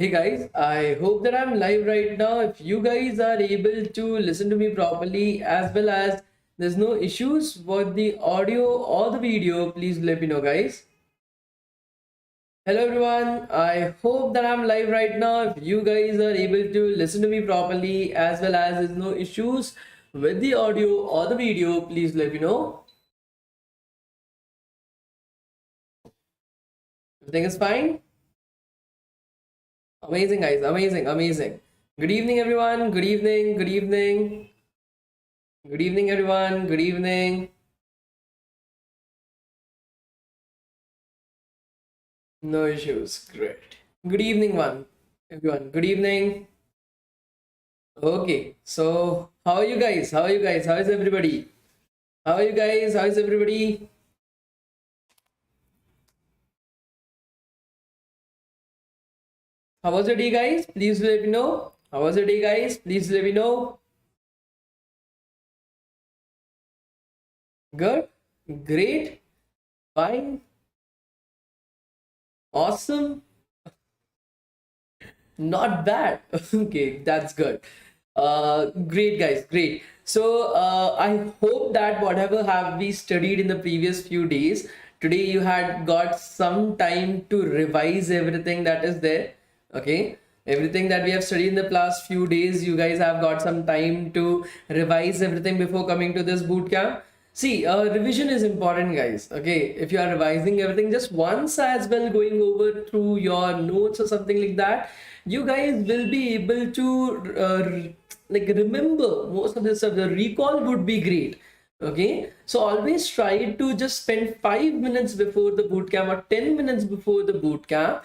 Hey guys, I hope that I'm live right now. If you guys are able to listen to me properly as well as there's no issues with the audio or the video, please let me know, guys. Hello everyone, I hope that I'm live right now. If you guys are able to listen to me properly as well as there's no issues with the audio or the video, please let me know. Everything is fine? Amazing, guys, amazing. Good evening, everyone. Good evening, good evening. Good evening, everyone. Good evening. No issues. Great. Good evening, everyone. Good evening. Okay. So, how are you guys? How are you guys? How is everybody? How are you guys? How is everybody? How was your day, guys? Please let me know. How was your day, guys? Please let me know. Good. Great. Fine. Awesome. Not bad. Okay, that's good. Great, guys, great. So I hope that whatever have we studied in the previous few days, today you had got some time to revise everything that is there. Okay, everything that we have studied in the past few days, you guys have got some time to revise everything before coming to this boot camp. See, revision is important, guys. Okay, if you are revising everything just once as well, going over through your notes or something like that, you guys will be able to like remember most of this stuff. The recall would be great. Okay, so always try to just spend 5 minutes before the boot camp or 10 minutes before the boot camp.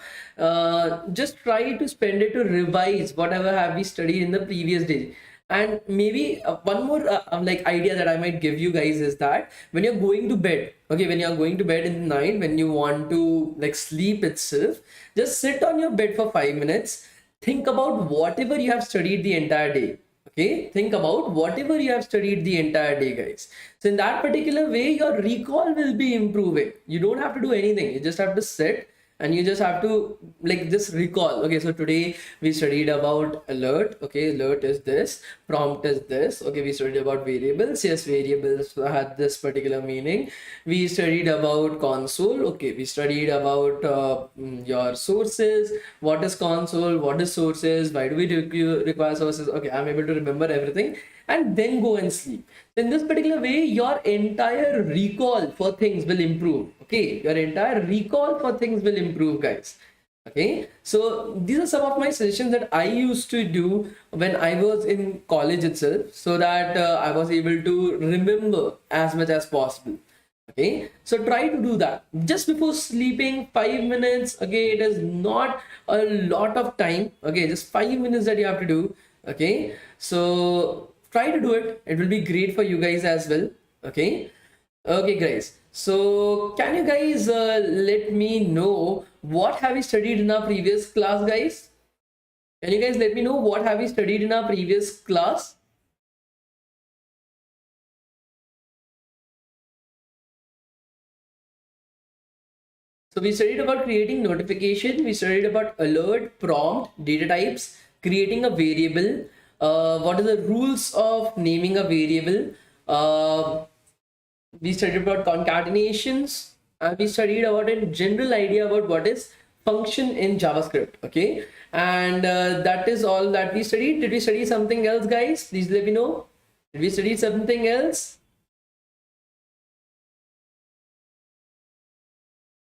Just try to spend it to revise whatever have we studied in the previous day. And maybe one more like idea that I might give you guys is that when you're going to bed, okay, when you're going to bed in the night, when you want to like sleep itself, just sit on your bed for 5 minutes. Think about whatever you have studied the entire day. Okay, think about whatever you have studied the entire day, guys. So in that particular way, your recall will be improving. You don't have to do anything. You just have to sit and you just have to like just recall. Okay, so today we studied about alert. Okay, alert is this, prompt is this. Okay, we studied about variables. Yes, variables had this particular meaning. We studied about console. Okay, we studied about your sources. What is console, what is sources, why do we require sources. Okay, I'm able to remember everything and then go and sleep. In this particular way, your entire recall for things will improve. Okay, your entire recall for things will improve, guys. Okay, so these are some of my suggestions that I used to do when I was in college itself, so that I was able to remember as much as possible. Okay, so try to do that just before sleeping, 5 minutes. Okay, it is not a lot of time. Okay, just 5 minutes that you have to do. Okay, so try to do it. It will be great for you guys as well. Okay, okay, guys. So can you guys let me know what have you studied in our previous class, guys? Can you guys let me know what have you studied in our previous class? So we studied about creating notification, we studied about alert, prompt, data types, creating a variable, what are the rules of naming a variable, we studied about concatenations, and we studied about a general idea about what is function in JavaScript. Okay, and that is all that we studied. Did we study something else, guys? Please let me know. Did we study something else?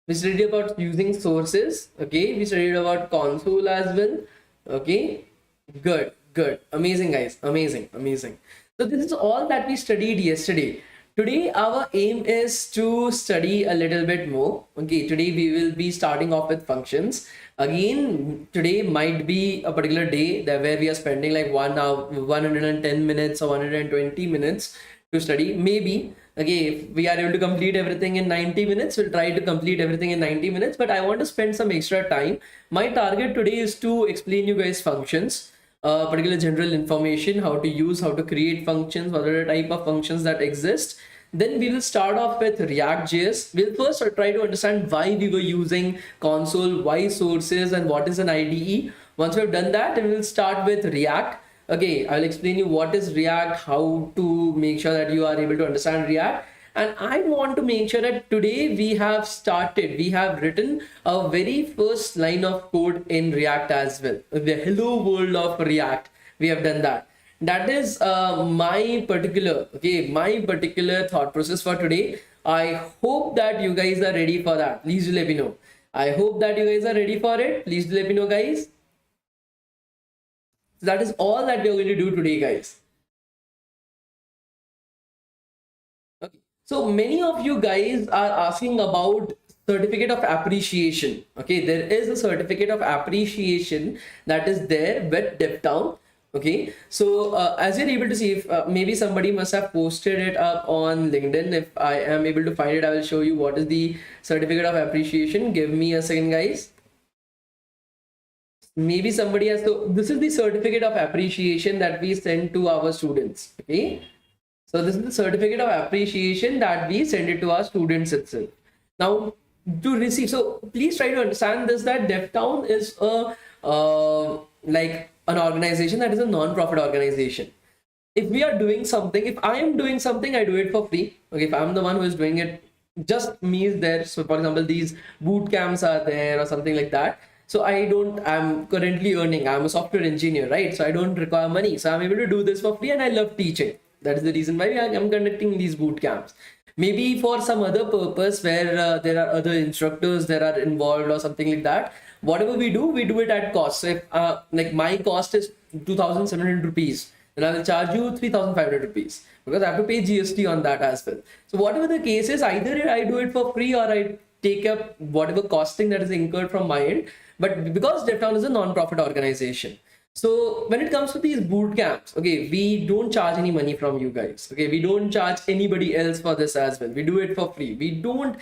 We studied about using sources. Okay, we studied about console as well. Okay, good, amazing, guys, amazing. So this is all that we studied yesterday. Today our aim is to study a little bit more. Okay, today we will be starting off with functions. Again, today might be a particular day that where we are spending like 1 hour, 110 minutes or 120 minutes to study. Maybe, okay, if we are able to complete everything in 90 minutes, we'll try to complete everything in 90 minutes, but I want to spend some extra time. My target today is to explain you guys functions, particular general information, how to use, how to create functions, what are the type of functions that exist. Then we will start off with react.js. We'll first try to understand why we were using console, why sources, and what is an IDE. Once we've done that, then we'll start with React. Okay, I'll explain you what is React, how to make sure that you are able to understand React. And I want to make sure that today we have written a very first line of code in React as well. The hello world of React. We have done that. That is my particular thought process for today. I hope that you guys are ready for that. Please do let me know. I hope that you guys are ready for it. Please do let me know, guys. So that is all that we are going to do today, guys. Okay. So many of you guys are asking about certificate of appreciation. Okay, there is a certificate of appreciation that is there with DevTown. Okay, so as you're able to see, if maybe somebody must have posted it up on LinkedIn. If I am able to find it, I will show you what is the certificate of appreciation. Give me a second, guys. Maybe somebody has to. This is the certificate of appreciation that we send to our students. Okay, so this is the certificate of appreciation that we send it to our students itself. Now, to receive, so please try to understand this, that DevTown is a like an organization that is a non-profit organization. If we are doing something, if I am doing something, I do it for free. Okay, if I'm the one who is doing it, just me is there. So for example, these boot camps are there or something like that. So I'm currently earning, I'm a software engineer, right? So I don't require money. So I'm able to do this for free and I love teaching. That is the reason why I'm conducting these boot camps. Maybe for some other purpose where there are other instructors that are involved or something like that. Whatever we do it at cost. So if like my cost is 2,700 rupees, then I will charge you 3,500 rupees because I have to pay GST on that as well. So whatever the case is, either I do it for free or I take up whatever costing that is incurred from my end. But because DevTown is a non-profit organization, so when it comes to these boot camps, okay, we don't charge any money from you guys. Okay, we don't charge anybody else for this as well. We do it for free. We don't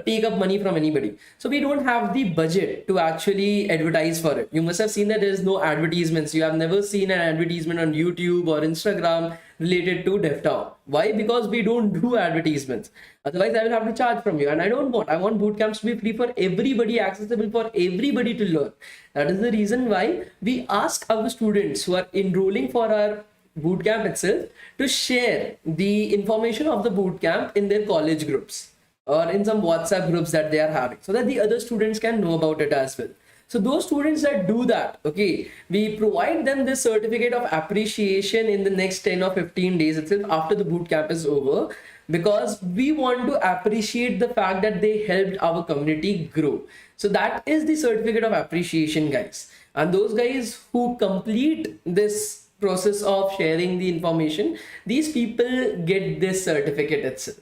take up money from anybody. So we don't have the budget to actually advertise for it. You must have seen that there is no advertisements. You have never seen an advertisement on YouTube or Instagram related to DevTown. Why? Because we don't do advertisements. Otherwise, I will have to charge from you. And I want boot camps to be free for everybody, accessible for everybody to learn. That is the reason why we ask our students who are enrolling for our bootcamp itself to share the information of the bootcamp in their college groups or in some WhatsApp groups that they are having, so that the other students can know about it as well. So those students that do that, okay, we provide them this certificate of appreciation in the next 10 or 15 days itself after the bootcamp is over, because we want to appreciate the fact that they helped our community grow. So that is the certificate of appreciation, guys. And those guys who complete this process of sharing the information, these people get this certificate itself.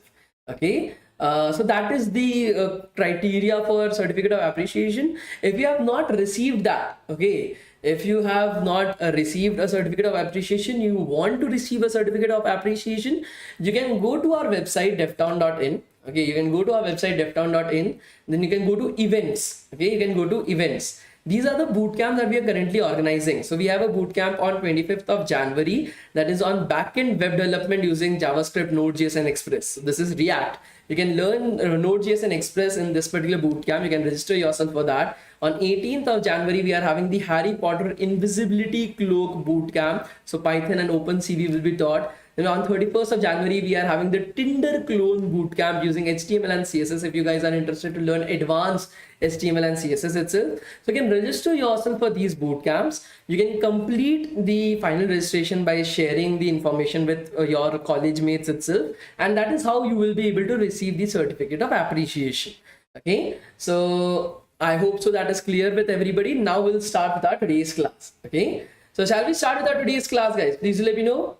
Okay. So that is the criteria for certificate of appreciation. If you have not received that, okay, if you have not received a certificate of appreciation, you want to receive a certificate of appreciation, you can go to our website devtown.in. Okay, you can go to our website devtown.in, then you can go to events. Okay, you can go to events. These are the boot camps that we are currently organizing. So we have a boot camp on 25th of January that is on backend web development using JavaScript, Node.js and Express. So this is React. You can learn Node.js and Express in this particular boot camp. You can register yourself for that. On 18th of January, we are having the Harry Potter Invisibility Cloak boot camp. So Python and OpenCV will be taught. Then on 31st of January, we are having the Tinder clone bootcamp using HTML and CSS. If you guys are interested to learn advanced HTML and CSS itself, so you can register yourself for these bootcamps. You can complete the final registration by sharing the information with your college mates itself, and that is how you will be able to receive the certificate of appreciation. Okay, so I hope so that is clear with everybody. Now we'll start with our today's class. Okay, so shall we start with our today's class, guys? Please let me know.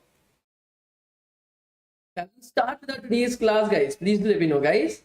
Shall we start with our today's class, guys? Please do let me know, guys.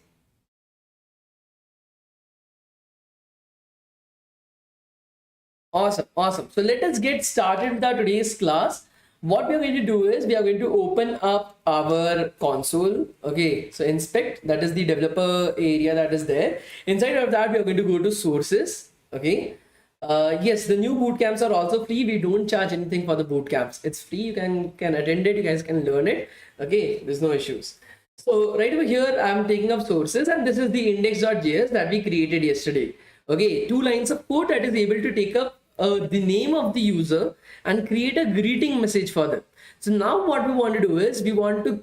Awesome, awesome. So let us get started with our today's class. What we are going to do is we are going to open up our console. Okay, so inspect, that is the developer area that is there. Inside of that, we are going to go to sources. Okay. Yes, the new boot camps are also free. We don't charge anything for the boot camps. It's free. You can attend it. You guys can learn it. Okay, there's no issues. So right over here, I'm taking up sources, and this is the index.js that we created yesterday. Okay, 2 lines of code that is able to take up the name of the user and create a greeting message for them. So now what we want to do is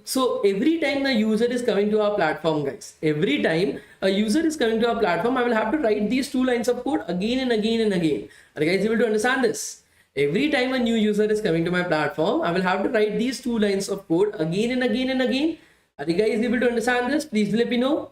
so every time the user is coming to our platform, guys, every time a user is coming to our platform, I will have to write these 2 lines of code again and again and again. Are you guys able to understand this? Every time a new user is coming to my platform, I will have to write these 2 lines of code again and again and again. Are you guys able to understand this? Please let me know.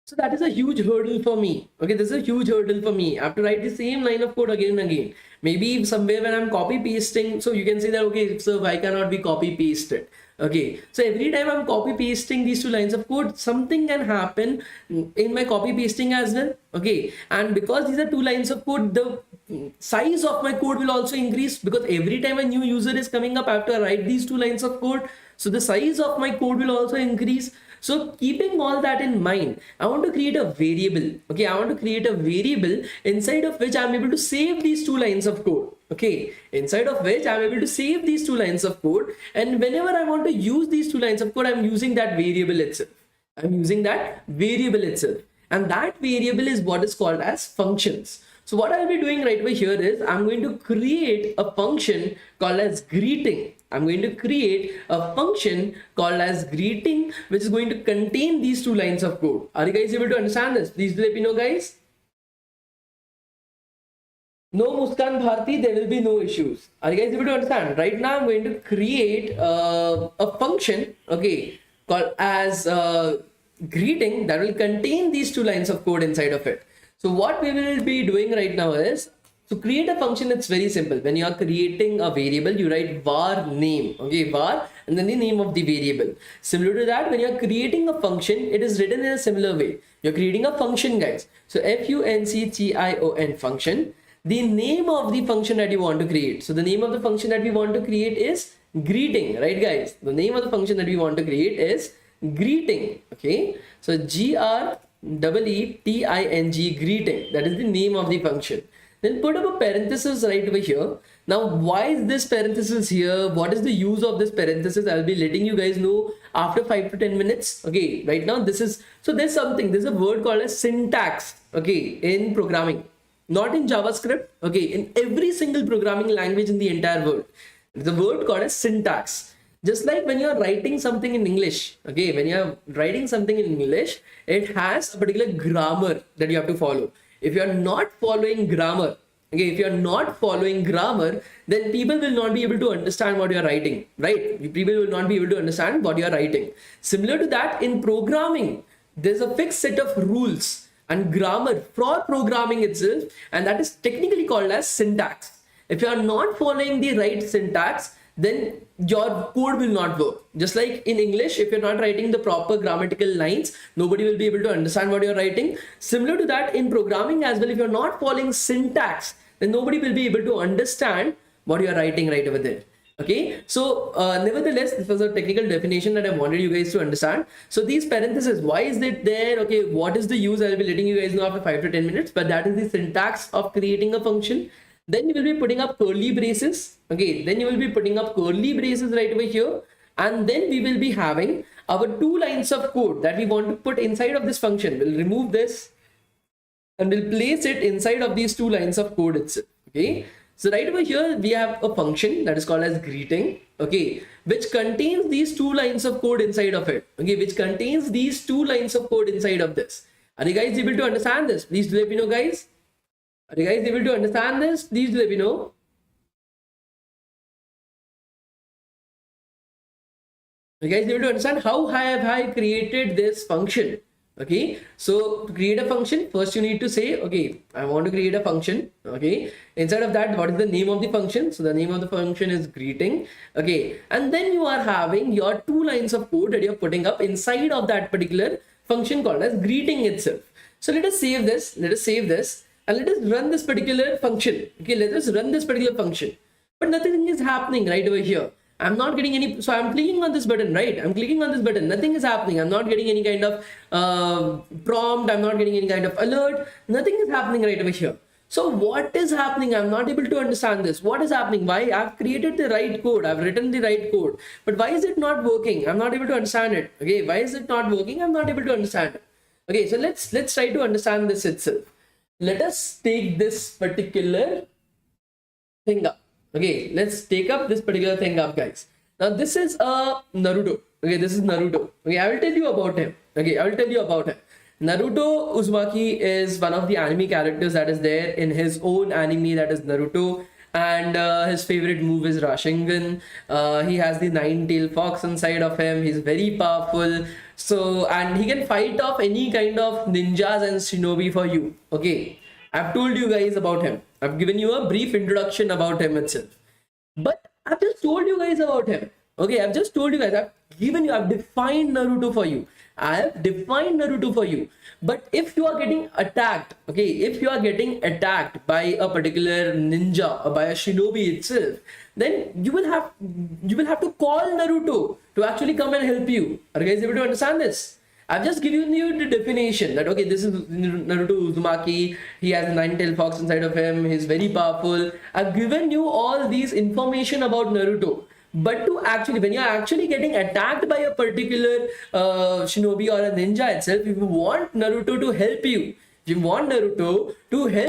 So that is a huge hurdle for me. Okay, this is a huge hurdle for me. I have to write the same line of code again and again. Maybe somewhere when I'm copy pasting, so you can say that, okay, so why cannot be copy pasted? Okay, so every time I'm copy pasting these 2 lines of code, something can happen in my copy pasting as well. Okay, and because these are 2 lines of code, the size of my code will also increase, because every time a new user is coming up, I have to write these 2 lines of code. So the size of my code will also increase. So keeping all that in mind, I want to create a variable. Okay, I want to create a variable inside of which I'm able to save these 2 lines of code. Okay, inside of which I'm able to save these 2 lines of code. And whenever I want to use these 2 lines of code, I'm using that variable itself. I'm using that variable itself. And that variable is what is called as functions. So what I'll be doing right over here is I'm going to create a function called as greeting. I'm going to create a function called as greeting, which is going to contain these 2 lines of code. Are you guys able to understand this? Please let me know, guys. No Muskan Bharti, there will be no issues. Are you guys able to understand? Right now I'm going to create a function, okay, called as greeting that will contain these 2 lines of code inside of it. So what we will be doing right now is, to create a function, it's very simple. When you are creating a variable, you write var name, okay, var, and then the name of the variable. Similar to that, when you are creating a function, it is written in a similar way. You're creating a function, guys. So function function, the name of the function that you want to create. So the name of the function that we want to create is greeting, right, guys? The name of the function that we want to create is greeting, okay? So greeting, greeting, that is the name of the function. Then put up a parenthesis right over here. Now, why is this parenthesis here? What is the use of this parenthesis? I'll be letting you guys know after 5 to 10 minutes. Okay, right now this is, so there's a word called as syntax, okay, in programming, not in JavaScript, okay, in every single programming language in the entire world. There's a word called as syntax. Just like when you're writing something in English, okay, when you're writing something in English, it has a particular grammar that you have to follow. If you are not following grammar, okay, if you are not following grammar, then people will not be able to understand what you are writing, right? People will not be able to understand what you are writing. Similar to that, in programming, there's a fixed set of rules and grammar for programming itself, and that is technically called as syntax. If you are not following the right syntax, then your code will not work. Just like in English, if you're not writing the proper grammatical lines, nobody will be able to understand what you're writing. Similar to that, in programming as well, if you're not following syntax, then nobody will be able to understand what you're writing right over there. Okay, so nevertheless, this was a technical definition that I wanted you guys to understand. So these parentheses, why is it there? Okay, what is the use? I'll be letting you guys know after 5 to 10 minutes, but that is the syntax of creating a function. Then you will be putting up curly braces. Okay, then you will be putting up curly braces right over here. And then we will be having our 2 lines of code that we want to put inside of this function. We'll remove this and we'll place it inside of these 2 lines of code itself. Okay, so right over here, we have a function that is called as greeting. Okay, which contains these 2 lines of code inside of it. Okay, which contains these 2 lines of code inside of this. Are you guys able to understand this? Please let me know, guys. Are you guys able to understand this? Please let me know. Are you guys able to understand how have I created this function? Okay, so to create a function, first you need to say, okay, I want to create a function. Okay, inside of that, what is the name of the function? So the name of the function is greeting. Okay, and then you are having your 2 lines of code that you're putting up inside of that particular function called as greeting itself. So let us save this. Let us save this. And let us run this particular function. Okay, let us run this particular function. But nothing is happening right over here. I'm not getting any, so I'm clicking on this button, right? I'm clicking on this button. Nothing is happening. I'm not getting any kind of prompt. I'm not getting any kind of alert. Nothing is happening right over here. So what is happening? I'm not able to understand this. What is happening? Why? I've created the right code. I've written the right code. But why is it not working? I'm not able to understand it. Okay, why is it not working? I'm not able to understand it. Okay, so let's try to understand this itself. let us take this particular thing up. Okay, let's take up this particular thing up, guys. Now this is a Naruto. Okay, this is Naruto. Okay, I will tell you about him. Okay, I will tell you about him. Naruto Uzumaki is one of the anime characters that is there in his own anime, that is Naruto, and his favorite move is Rasengan. He has the nine-tailed fox inside of him. He's very powerful. So, and he can fight off any kind of ninjas and shinobi for you. Okay, I've told you guys about him. I've given you a brief introduction about him itself. But I've just told you guys about him. Okay, I've just told you guys. I've defined Naruto for you. I have defined Naruto for you. But if you are getting attacked, okay, if you are getting attacked by a particular ninja or by a shinobi itself, then you will have to call Naruto to actually come and help you. Are you guys able to understand this? I've just given you the definition that, okay, this is Naruto Uzumaki. He has a nine-tailed fox inside of him. He's very powerful. I've given you all these information about Naruto. But to actually, when you're actually getting attacked by a particular shinobi or a ninja itself, if you want Naruto to help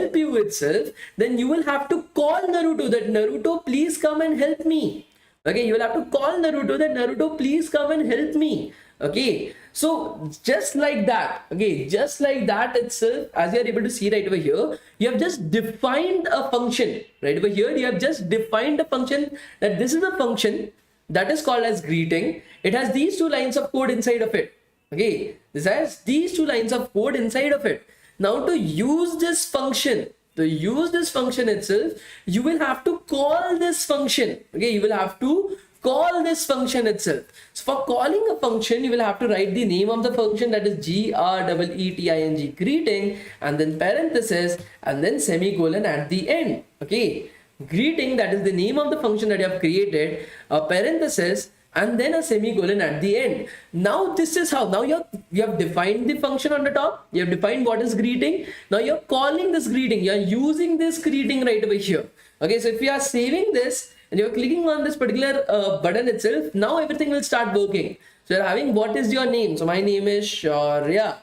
you, itself, then you will have to call Naruto that Naruto, please come and help me. Okay, you will have to call Naruto that Naruto, please come and help me. Okay, so just like that, okay, just like that itself, as you are able to see right over here, you have just defined a function. Right over here, you have just defined a function, that this is a function that is called as greeting. It has these two lines of code inside of it. Okay, this has these two lines of code inside of it. Now to use this function, itself, you will have to call this function. Okay, you will have to call this function itself. So for calling a function, you will have to write the name of the function, that is greeting, greeting, and then parenthesis and then semicolon at the end. Okay, greeting, that is the name of the function that you have created, a parenthesis and then a semicolon at the end. Now this is how, now you have defined the function on the top, you have defined what is greeting. Now you're calling this greeting, you're using this greeting right over here. Okay, so if you are saving this and you're clicking on this particular button itself, now everything will start working. So you're having, what is your name? So my name is Shaurya.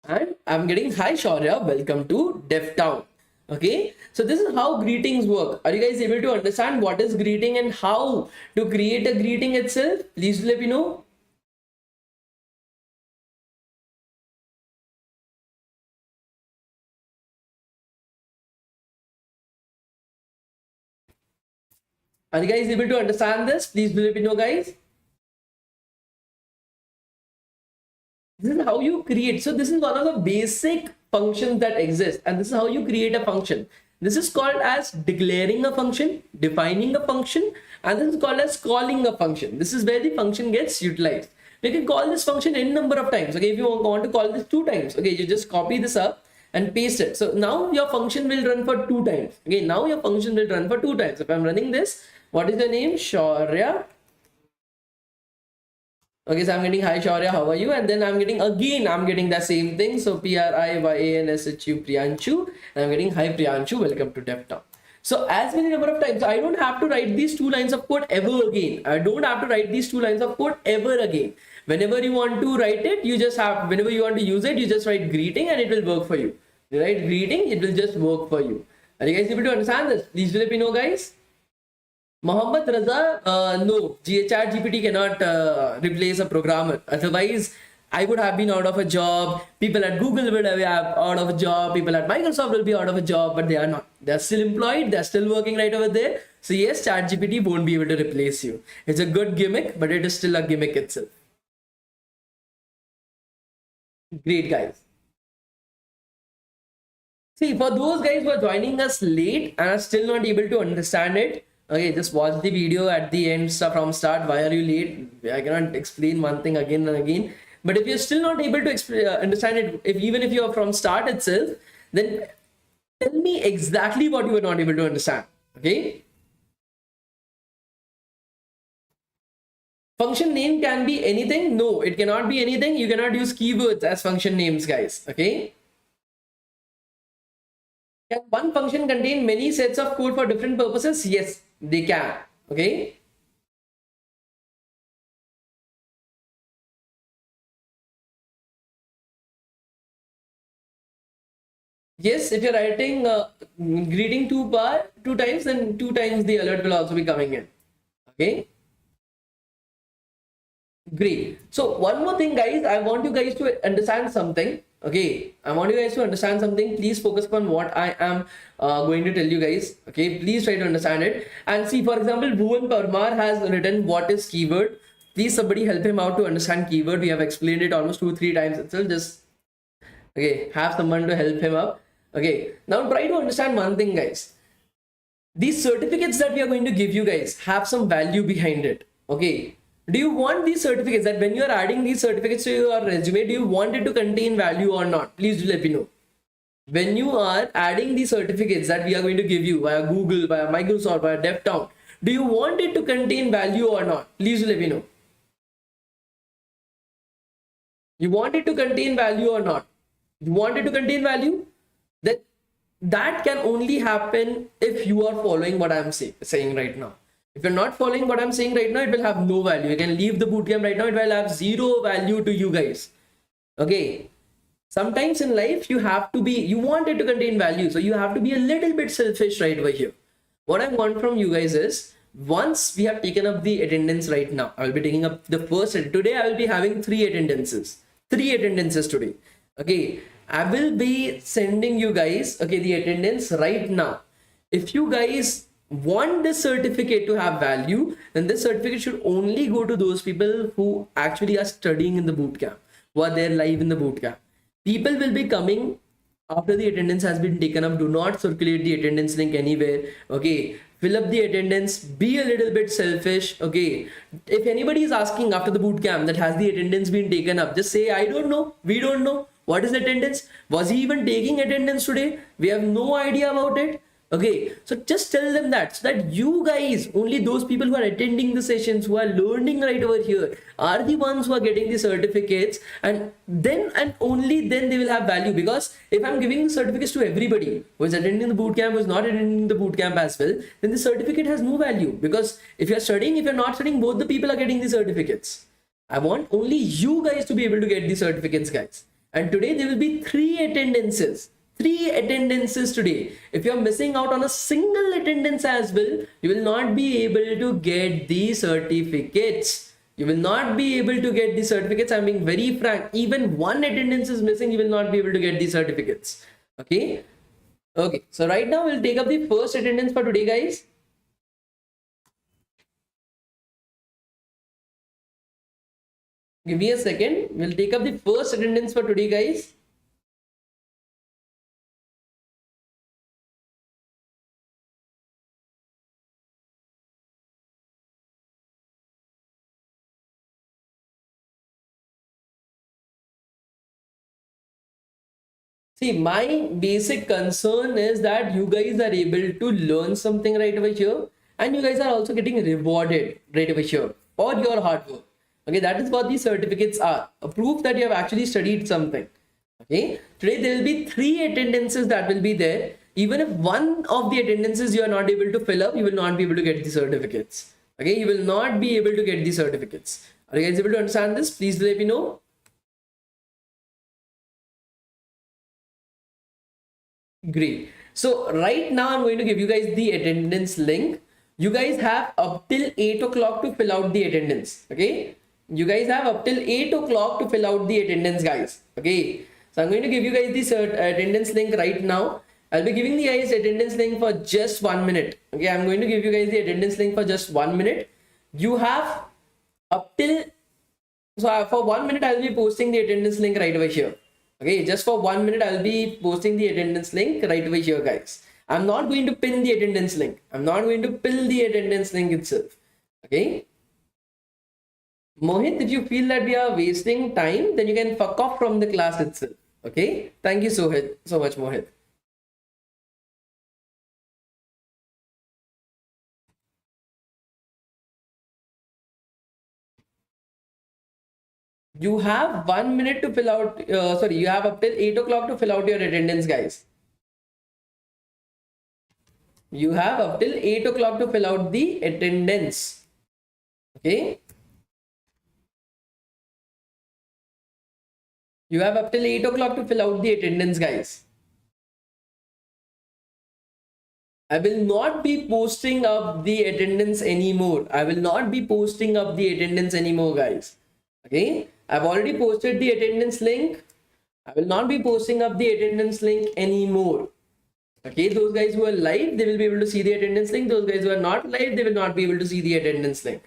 And I'm getting, hi Shaurya, welcome to DevTown. Okay, so this is how greetings work. Are you guys able to understand what is greeting and how to create a greeting itself? Please let me know. Are you guys able to understand this? Please let me know, guys. This is how you create. So this is one of the basic functions that exist, and this is how you create a function. This is called as declaring a function, defining a function, and this is called as calling a function. This is where the function gets utilized. You can call this function any number of times. Okay, if you want to call this 2 times, okay, you just copy this up and paste it. So now your function will run for 2 times. Okay, now your function will run for 2 times. If I'm running this, what is your name? Shaurya. Okay, so I'm getting, hi Shaurya, how are you? And then I'm getting the same thing. So Priyanshu, Priyanshu, and I'm getting, hi Priyanshu, welcome to DevTown. So as many number of times, so I don't have to write these 2 lines of code ever again. Whenever you want to write it, you just have, whenever you want to use it, you just write greeting and it will work for you. You write greeting, it will just work for you. Are you guys able to understand this? Please let me know, guys. Mohammad Raza, no, ChatGPT cannot replace a programmer. Otherwise, I would have been out of a job. People at Google would have out of a job. People at Microsoft will be out of a job, but they are not. They are still employed. They are still working right over there. So yes, ChatGPT won't be able to replace you. It's a good gimmick, but it is still a gimmick itself. Great, guys. See, for those guys who are joining us late and are still not able to understand it, okay, just watch the video at the end from start. Why are you late? I cannot explain one thing again and again. But if you're still not able to understand it, even if you're from start itself, then tell me exactly what you were not able to understand. Okay. Function name can be anything. No, it cannot be anything. You cannot use keywords as function names, guys. Okay. Can one function contain many sets of code for different purposes? Yes, they can. Okay. Yes, if you're writing greeting two times, then two times the alert will also be coming in. Okay, great. So one more thing, guys, I want you guys to understand something. Okay, I want you guys to understand something. Please focus upon what I am going to tell you guys. Okay, please try to understand it. And see, for example, Bhuvan Parmar has written what is keyword. Please somebody help him out to understand keyword. We have explained it almost 2-3 times itself. Just okay, have someone to help him up. Okay, now try to understand one thing, guys. These certificates that we are going to give you guys have some value behind it. Okay, do you want these certificates, that when you are adding these certificates to your resume, do you want it to contain value or not? Please do let me know. When you are adding these certificates that we are going to give you via Google, via Microsoft, via DevTown, do you want it to contain value or not? Please do let me know. You want it to contain value or not? You want it to contain value? That can only happen if you are following what I'm saying right now. If you're not following what I'm saying right now, it will have no value. You can leave the bootcamp right now. It will have zero value to you guys. Okay. Sometimes in life, you want it to contain value. So you have to be a little bit selfish right over here. What I want from you guys is, once we have taken up the attendance right now, I will be taking up the first. Today I will be having 3 attendances. 3 attendances today. Okay. I will be sending you guys, okay, the attendance right now. If you guys want this certificate to have value, then this certificate should only go to those people who actually are studying in the bootcamp, who are there live in the bootcamp. People will be coming after the attendance has been taken up. Do not circulate the attendance link anywhere. Okay, fill up the attendance, be a little bit selfish. Okay, if anybody is asking after the bootcamp that has the attendance been taken up, just say, I don't know, we don't know. What is attendance? Was he even taking attendance today? We have no idea about it. Okay, so just tell them that, so that you guys, only those people who are attending the sessions, who are learning right over here, are the ones who are getting the certificates, and then and only then they will have value. Because if I'm giving the certificates to everybody who is attending the bootcamp, who is not attending the bootcamp as well, then the certificate has no value. Because if you're studying, if you're not studying, both the people are getting the certificates. I want only you guys to be able to get the certificates, guys. And today there will be 3 attendances. 3 attendances today. If you're missing out on a single attendance as well, you will not be able to get the certificates. You will not be able to get the certificates. I'm being very frank. Even one attendance is missing, you will not be able to get the certificates. Okay. Okay. So right now we'll take up the first attendance for today, guys. Give me a second. We'll take up the first attendance for today, guys. See, my basic concern is that you guys are able to learn something right over here, and you guys are also getting rewarded right over here for your hard work. Okay, that is what these certificates are, a proof that you have actually studied something. Okay, today there will be 3 attendances that will be there. Even if one of the attendances you are not able to fill up, you will not be able to get the certificates. Okay, you will not be able to get the certificates. Are you guys able to understand this? Please let me know. Great. So right now I'm going to give you guys the attendance link. You guys have up till 8 o'clock to fill out the attendance. Okay. You guys have up till 8 o'clock to fill out the attendance, guys. Okay. So I'm going to give you guys the attendance link right now. I'll be giving the guys attendance link for just 1 minute. Okay. I'm going to give you guys the attendance link for just 1 minute. You have up till, so for 1 minute, I'll be posting the attendance link right over here. Okay, just for 1 minute, I'll be posting the attendance link right over here, guys. I'm not going to pin the attendance link. I'm not going to pin the attendance link itself. Okay. Mohit, if you feel that we are wasting time, then you can fuck off from the class itself. Okay. Thank you so much, Mohit. You have 1 minute to fill out, you have up till 8 o'clock to fill out your attendance, guys. You have up till 8 o'clock to fill out the attendance. Okay. You have up till 8 o'clock to fill out the attendance, guys. I will not be posting up the attendance anymore. I will not be posting up the attendance anymore, guys. Okay, I've already posted the attendance link. I will not be posting up the attendance link anymore. Okay, those guys who are live, they will be able to see the attendance link. Those guys who are not live, they will not be able to see the attendance link.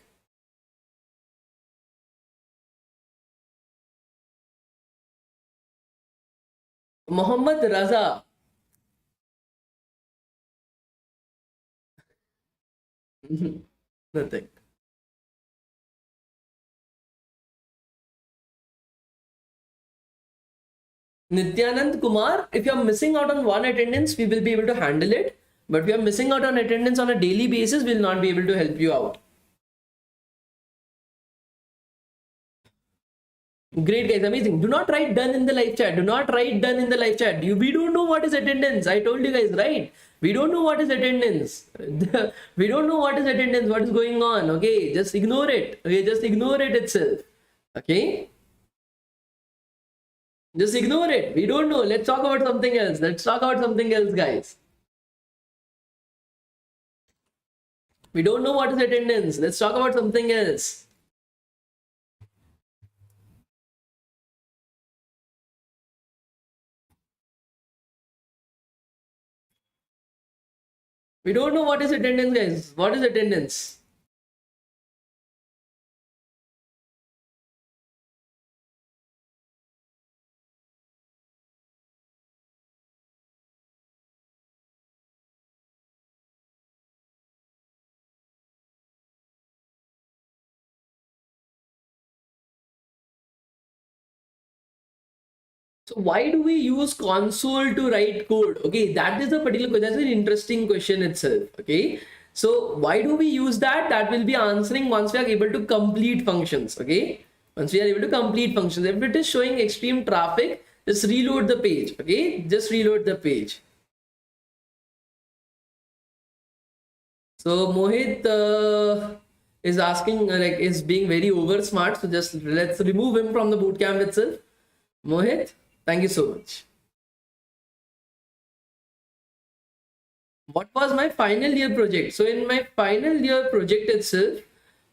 Mohammad Raza. Nothing. Nityanand Kumar, if you're missing out on one attendance, we will be able to handle it. But if you're missing out on attendance on a daily basis, we'll not be able to help you out. Great, guys, amazing. Do not write done in the live chat. Do not write done in the live chat. We don't know what is attendance. I told you guys, right? We don't know what is attendance. We don't know what is attendance, what is going on. Okay, just ignore it. Okay, just ignore it itself. Okay, just ignore it. We don't know. Let's talk about something else. Let's talk about something else, guys. We don't know what is attendance. Let's talk about something else. We don't know what is attendance, guys. What is attendance? So why do we use console to write code? Okay, that is a particular question. That's an interesting question itself. Okay, so why do we use that? That will be answering once we are able to complete functions. Okay, once we are able to complete functions. If it is showing extreme traffic, just reload the page. Okay, just reload the page. So Mohit is asking, like, is being very over smart. So just let's remove him from the bootcamp itself. Mohit, thank you so much. What was my final year project? So in my final year project itself,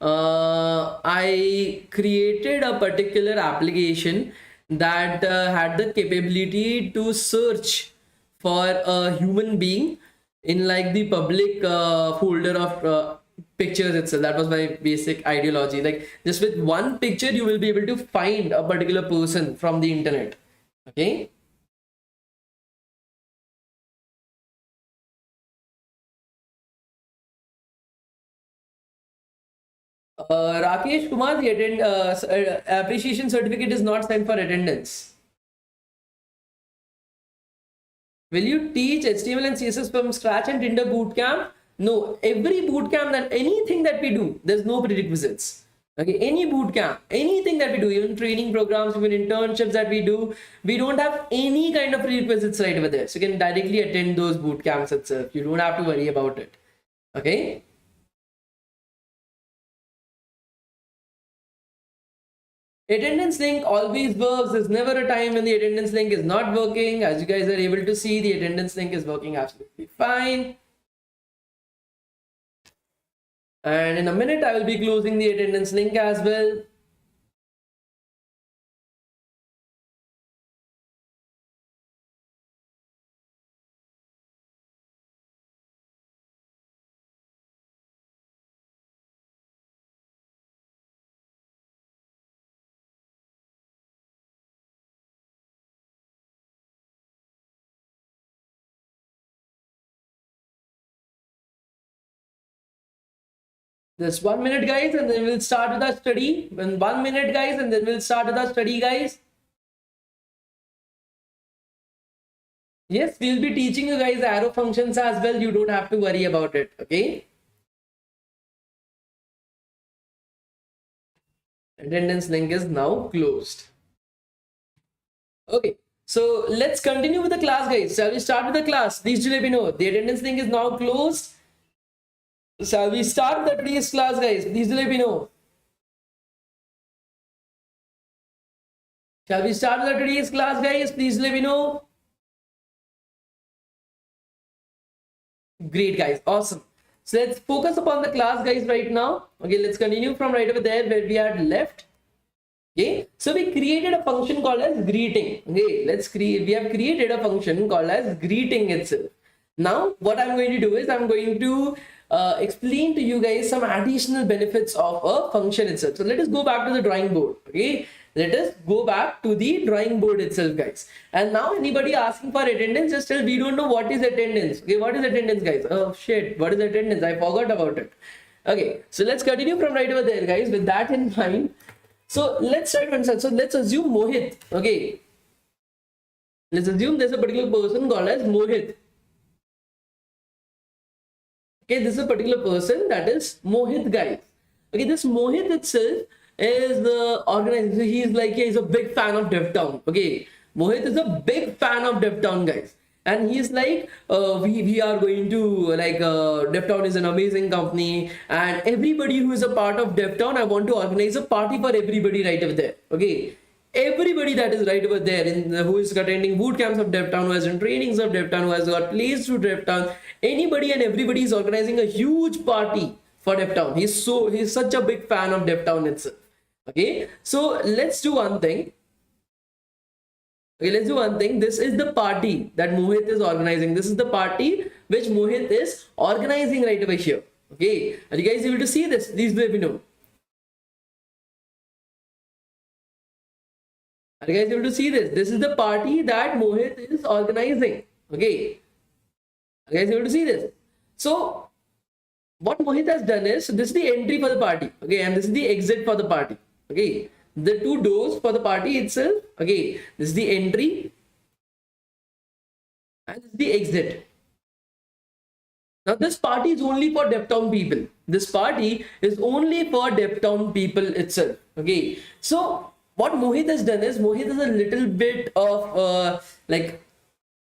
I created a particular application that had the capability to search for a human being in like the public folder of pictures itself. That was my basic ideology. Like just with one picture, you will be able to find a particular person from the internet. Okay. Rakesh Kumar, the appreciation certificate is not sent for attendance. Will you teach HTML and CSS from scratch and Tinder bootcamp? No, every bootcamp that anything that we do, there's no prerequisites. Okay, any bootcamp, anything that we do, even training programs, even internships that we do, we don't have any kind of prerequisites right over there. So you can directly attend those bootcamps itself. You don't have to worry about it. Okay. Attendance link always works. There's never a time when the attendance link is not working. As you guys are able to see, the attendance link is working absolutely fine. And in a minute, I will be closing the attendance link as well. Just 1 minute, guys, and then we'll start with our study. In 1 minute, guys, and then we'll start with our study, guys. Yes, we'll be teaching you guys arrow functions as well. You don't have to worry about it. Okay. Attendance link is now closed. Okay. So let's continue with the class, guys. Shall we start with the class? Please do let me know. The attendance link is now closed. Shall we start the today's class, guys? Please do let me know. Shall we start the today's class, guys? Please let me know. Great, guys. Awesome. So let's focus upon the class, guys, right now. Okay, let's continue from right over there where we had left. Okay, so we created a function called as greeting. Okay, we have created a function called as greeting itself. Now what I'm going to do is I'm going to explain to you guys some additional benefits of a function itself. So let us go back to the drawing board. Okay, let us go back to the drawing board itself, guys. And now anybody asking for attendance, just tell we don't know what is attendance. Okay, what is attendance, guys? Oh shit, what is attendance? I forgot about it. Okay, so let's continue from right over there, guys, with that in mind. So let's try to understand. So let's assume Mohit. Okay, let's assume there's a particular person called as Mohit. Okay, this is a particular person, that is Mohit, guys. Okay, this Mohit itself is the organizer. So he's a big fan of DevTown. Okay, Mohit is a big fan of DevTown, guys. And he's like, we are going to DevTown is an amazing company, and everybody who is a part of DevTown, I want to organize a party for everybody right over there. Okay, everybody that is right over there who is attending boot camps of DevTown, who has done trainings of DevTown, who has got placed through DevTown, anybody and everybody is organizing a huge party for DevTown. He's such a big fan of DevTown itself. Okay, so let's do one thing. Okay, let's do one thing. This is the party that Mohit is organizing. This is the party which Mohit is organizing right over here. Okay, are you guys able to see this? Please let me know. Are you guys able to see this? This is the party that Mohit is organizing. Okay, are you guys able to see this? So what Mohit has done is, this is the entry for the party. Okay, and this is the exit for the party. Okay, the two doors for the party itself. Okay, this is the entry and this is the exit. Now this party is only for DevTown people. This party is only for DevTown people itself. Okay, so what Mohit has done is, Mohit is a little bit of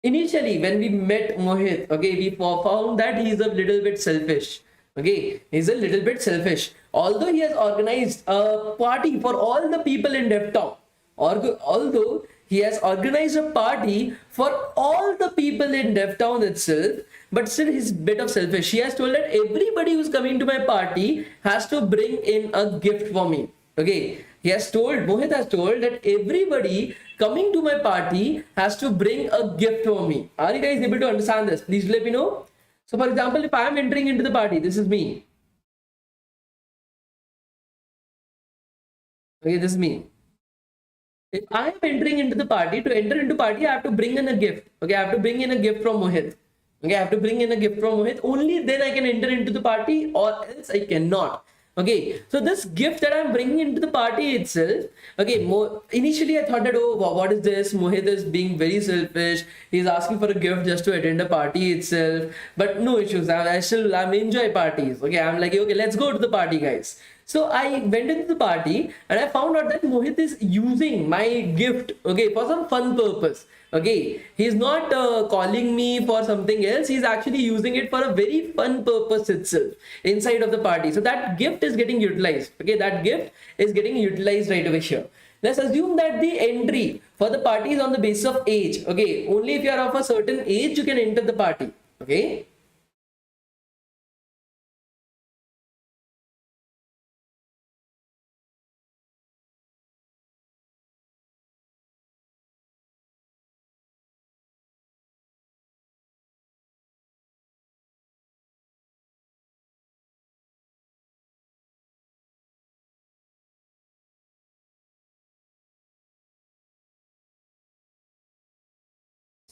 initially when we met Mohit, okay, we found that he is a little bit selfish. Okay, he's a little bit selfish. Although he has organized a party for all the people in DevTown, although he has organized a party for all the people in DevTown itself, but still he's a bit of selfish. He has told that everybody who's coming to my party has to bring in a gift for me. Okay, Mohit has told that everybody coming to my party has to bring a gift for me. Are you guys able to understand this? Please let me know. So for example, if I am entering into the party, this is me. Okay, this is me. If I am entering into the party, to enter into party, I have to bring in a gift. Okay, I have to bring in a gift from Mohit. Okay, I have to bring in a gift from Mohit. Only then I can enter into the party, or else I cannot. Okay, so this gift that I'm bringing into the party itself, okay, initially I thought that, oh, what is this? Mohit is being very selfish. He's asking for a gift just to attend a party itself. But no issues. I'm enjoy parties. Okay, I'm like, okay, let's go to the party, guys. So I went into the party and I found out that Mohit is using my gift, okay, for some fun purpose. Okay, he's not calling me for something else. He's actually using it for a very fun purpose itself inside of the party. So that gift is getting utilized. Okay, that gift is getting utilized right over here. Let's assume that the entry for the party is on the basis of age. Okay, only if you are of a certain age you can enter the party. Okay.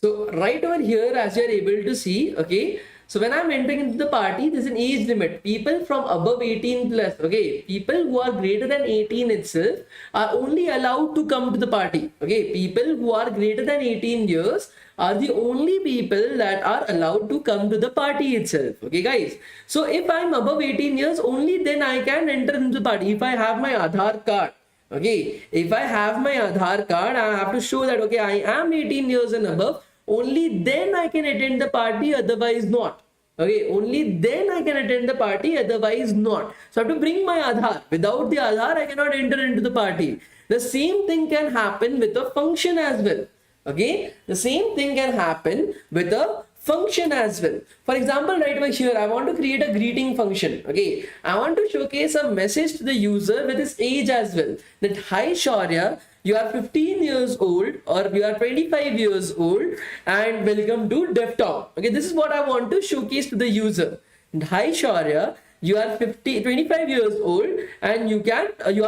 So right over here, as you are able to see, okay, so when I'm entering into the party, there's an age limit. People from above 18 plus, okay, people who are greater than 18 itself are only allowed to come to the party. Okay, people who are greater than 18 years are the only people that are allowed to come to the party itself. Okay, guys. So if I'm above 18 years, only then I can enter into the party. If I have my Aadhaar card. Okay, if I have my Aadhaar card, I have to show that, okay, I am 18 years and above. Only then I can attend the party, otherwise not. Okay, only then I can attend the party, otherwise not. So I have to bring my Aadhaar. Without the Aadhaar, I cannot enter into the party. The same thing can happen with a function as well. Okay, the same thing can happen with a function as well. For example, right over here, I want to create a greeting function. Okay, I want to showcase a message to the user with his age as well. That hi Shaurya, you are 15 years old or you are 25 years old and welcome to DevTown. Okay, this is what I want to showcase to the user. And hi Shaurya, you are 25 years old and you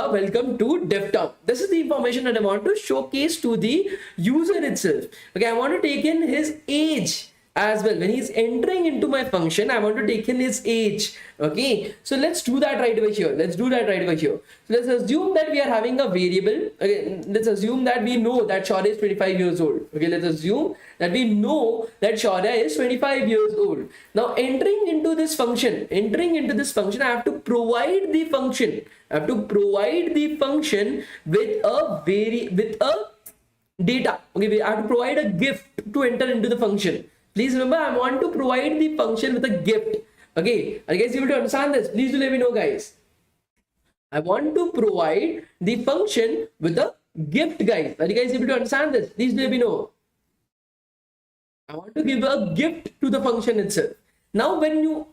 are welcome to DevTown. This is the information that I want to showcase to the user itself. Okay, I want to take in his age as well. When he's entering into my function, I want to take in his age. Okay, so let's do that right over here. Let's do that right over here. So let's assume that we are having a variable. Okay, let's assume that we know that Shaurya is 25 years old. Okay, let's assume that we know that Shaurya is 25 years old. Now entering into this function, I have to provide the function. I have to provide the function with a data. Okay, I have to provide a gift to enter into the function. Please remember, I want to provide the function with a gift. Okay, are you guys able to understand this? Please do let me know, guys. I want to provide the function with a gift, guys. Are you guys able to understand this? Please do let me know. I want to give a gift to the function itself. Now, when you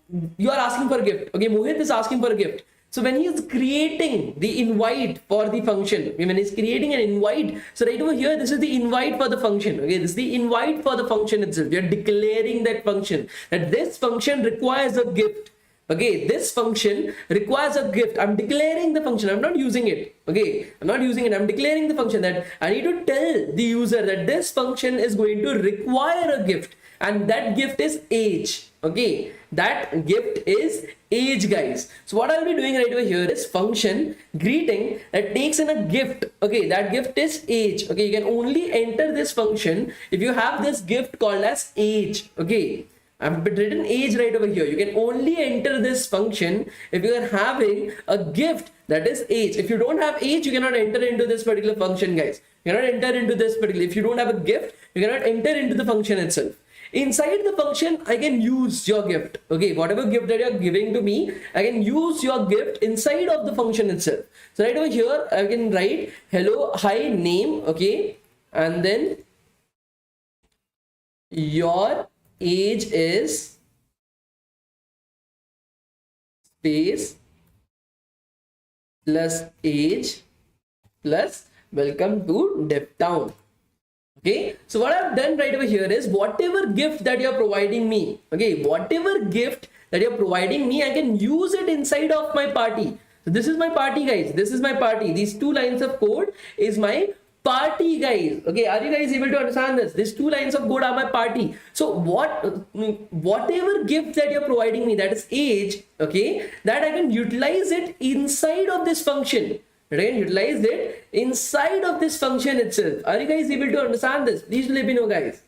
are asking for a gift, okay, Mohit is asking for a gift. So when he is creating the invite for the function, when he's creating an invite, so right over here, this is the invite for the function. Okay, this is the invite for the function itself. We are declaring that function, that this function requires a gift. Okay, this function requires a gift. I'm declaring the function. I'm not using it. Okay, I'm not using it. I'm declaring the function that I need to tell the user that this function is going to require a gift, and that gift is age. Okay, that gift is age, guys. So what I'll be doing right over here is function greeting that takes in a gift. Okay, that gift is age. Okay, you can only enter this function if you have this gift called as age. Okay, I've written age right over here. You can only enter this function if you are having a gift that is age. If you don't have age, you cannot enter into this particular function, guys. You cannot enter into this particular. If you don't have a gift, you cannot enter into the function itself. Inside the function, I can use your gift. Okay, whatever gift that you're giving to me, I can use your gift inside of the function itself. So right over here, I can write hello, hi, name. Okay, and then your age is space plus age plus welcome to DevTown. Okay, so what I've done right over here is whatever gift that you're providing me, okay, whatever gift that you're providing me, I can use it inside of my party. So this is my party, guys. This is my party. These 2 lines of code is my party, guys. Okay, are you guys able to understand this? These 2 lines of code are my party. So whatever gift that you're providing me, that is age, okay, that I can utilize it inside of this function. Right, utilize it inside of this function itself. Are you guys able to understand this? Please let me know, guys.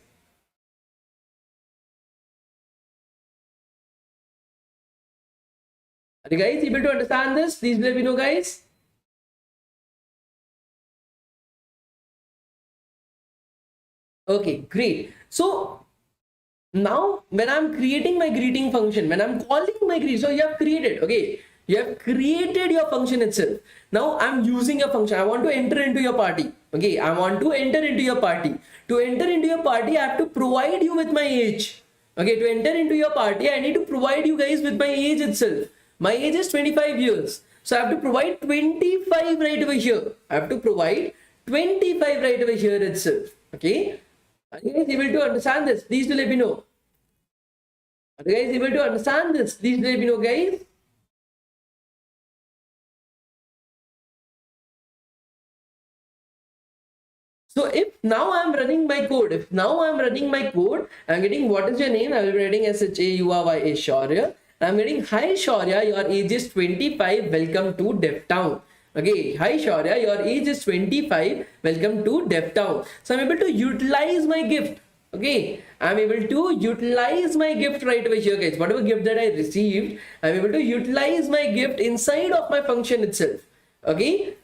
Are you guys able to understand this? Please let me know, guys. Okay, great. So now when I'm creating my greeting function, when I'm calling my greeting, so you have created, okay, you have created your function itself. Now I'm using a function. I want to enter into your party. Okay, I want to enter into your party. To enter into your party, I have to provide you with my age. Okay, to enter into your party, I need to provide you guys with my age itself. My age is 25 years. So I have to provide 25 right over here. I have to provide 25 right over here itself. Okay, are you guys able to understand this? Please do let me know. Are you guys able to understand this? Please do let me know, guys. So if now I'm running my code, I'm getting what is your name? I will be writing SHAURYA Shaurya. I'm getting hi Shaurya, your age is 25, welcome to DevTown. Okay, hi Shaurya, your age is 25, welcome to DevTown. So I'm able to utilize my gift. Okay, I'm able to utilize my gift right over here, guys. Whatever gift that I received, I'm able to utilize my gift inside of my function itself. Okay,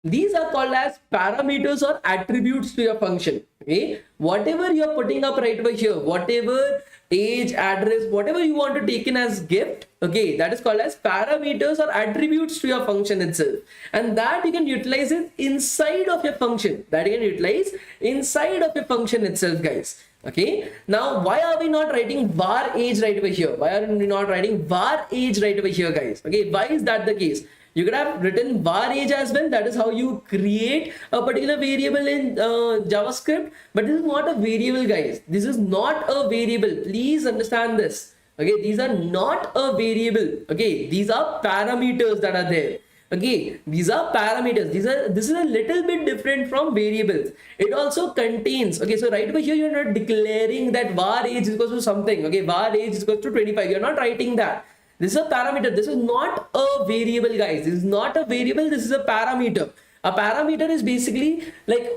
these are called as parameters or attributes to your function. Okay, whatever you're putting up right over here, whatever age, address, whatever you want to take in as gift, okay, that is called as parameters or attributes to your function itself, and that you can utilize it inside of your function. That you can utilize inside of your function itself, guys. Okay, now why are we not writing var age right over here? Why are we not writing var age right over here, guys? Okay, why is that the case? You could have written var age as well. That is how you create a particular variable in JavaScript. But this is not a variable, guys. This is not a variable. Please understand this. Okay, these are not a variable. Okay, these are parameters that are there. Okay, these are parameters. This is a little bit different from variables. It also contains, okay, so right over here you're not declaring that var age is equal to something. Okay, var age is equal to 25. You're not writing that. This is a parameter. This is not a variable, guys. This is not a variable. This is a parameter. A parameter is basically like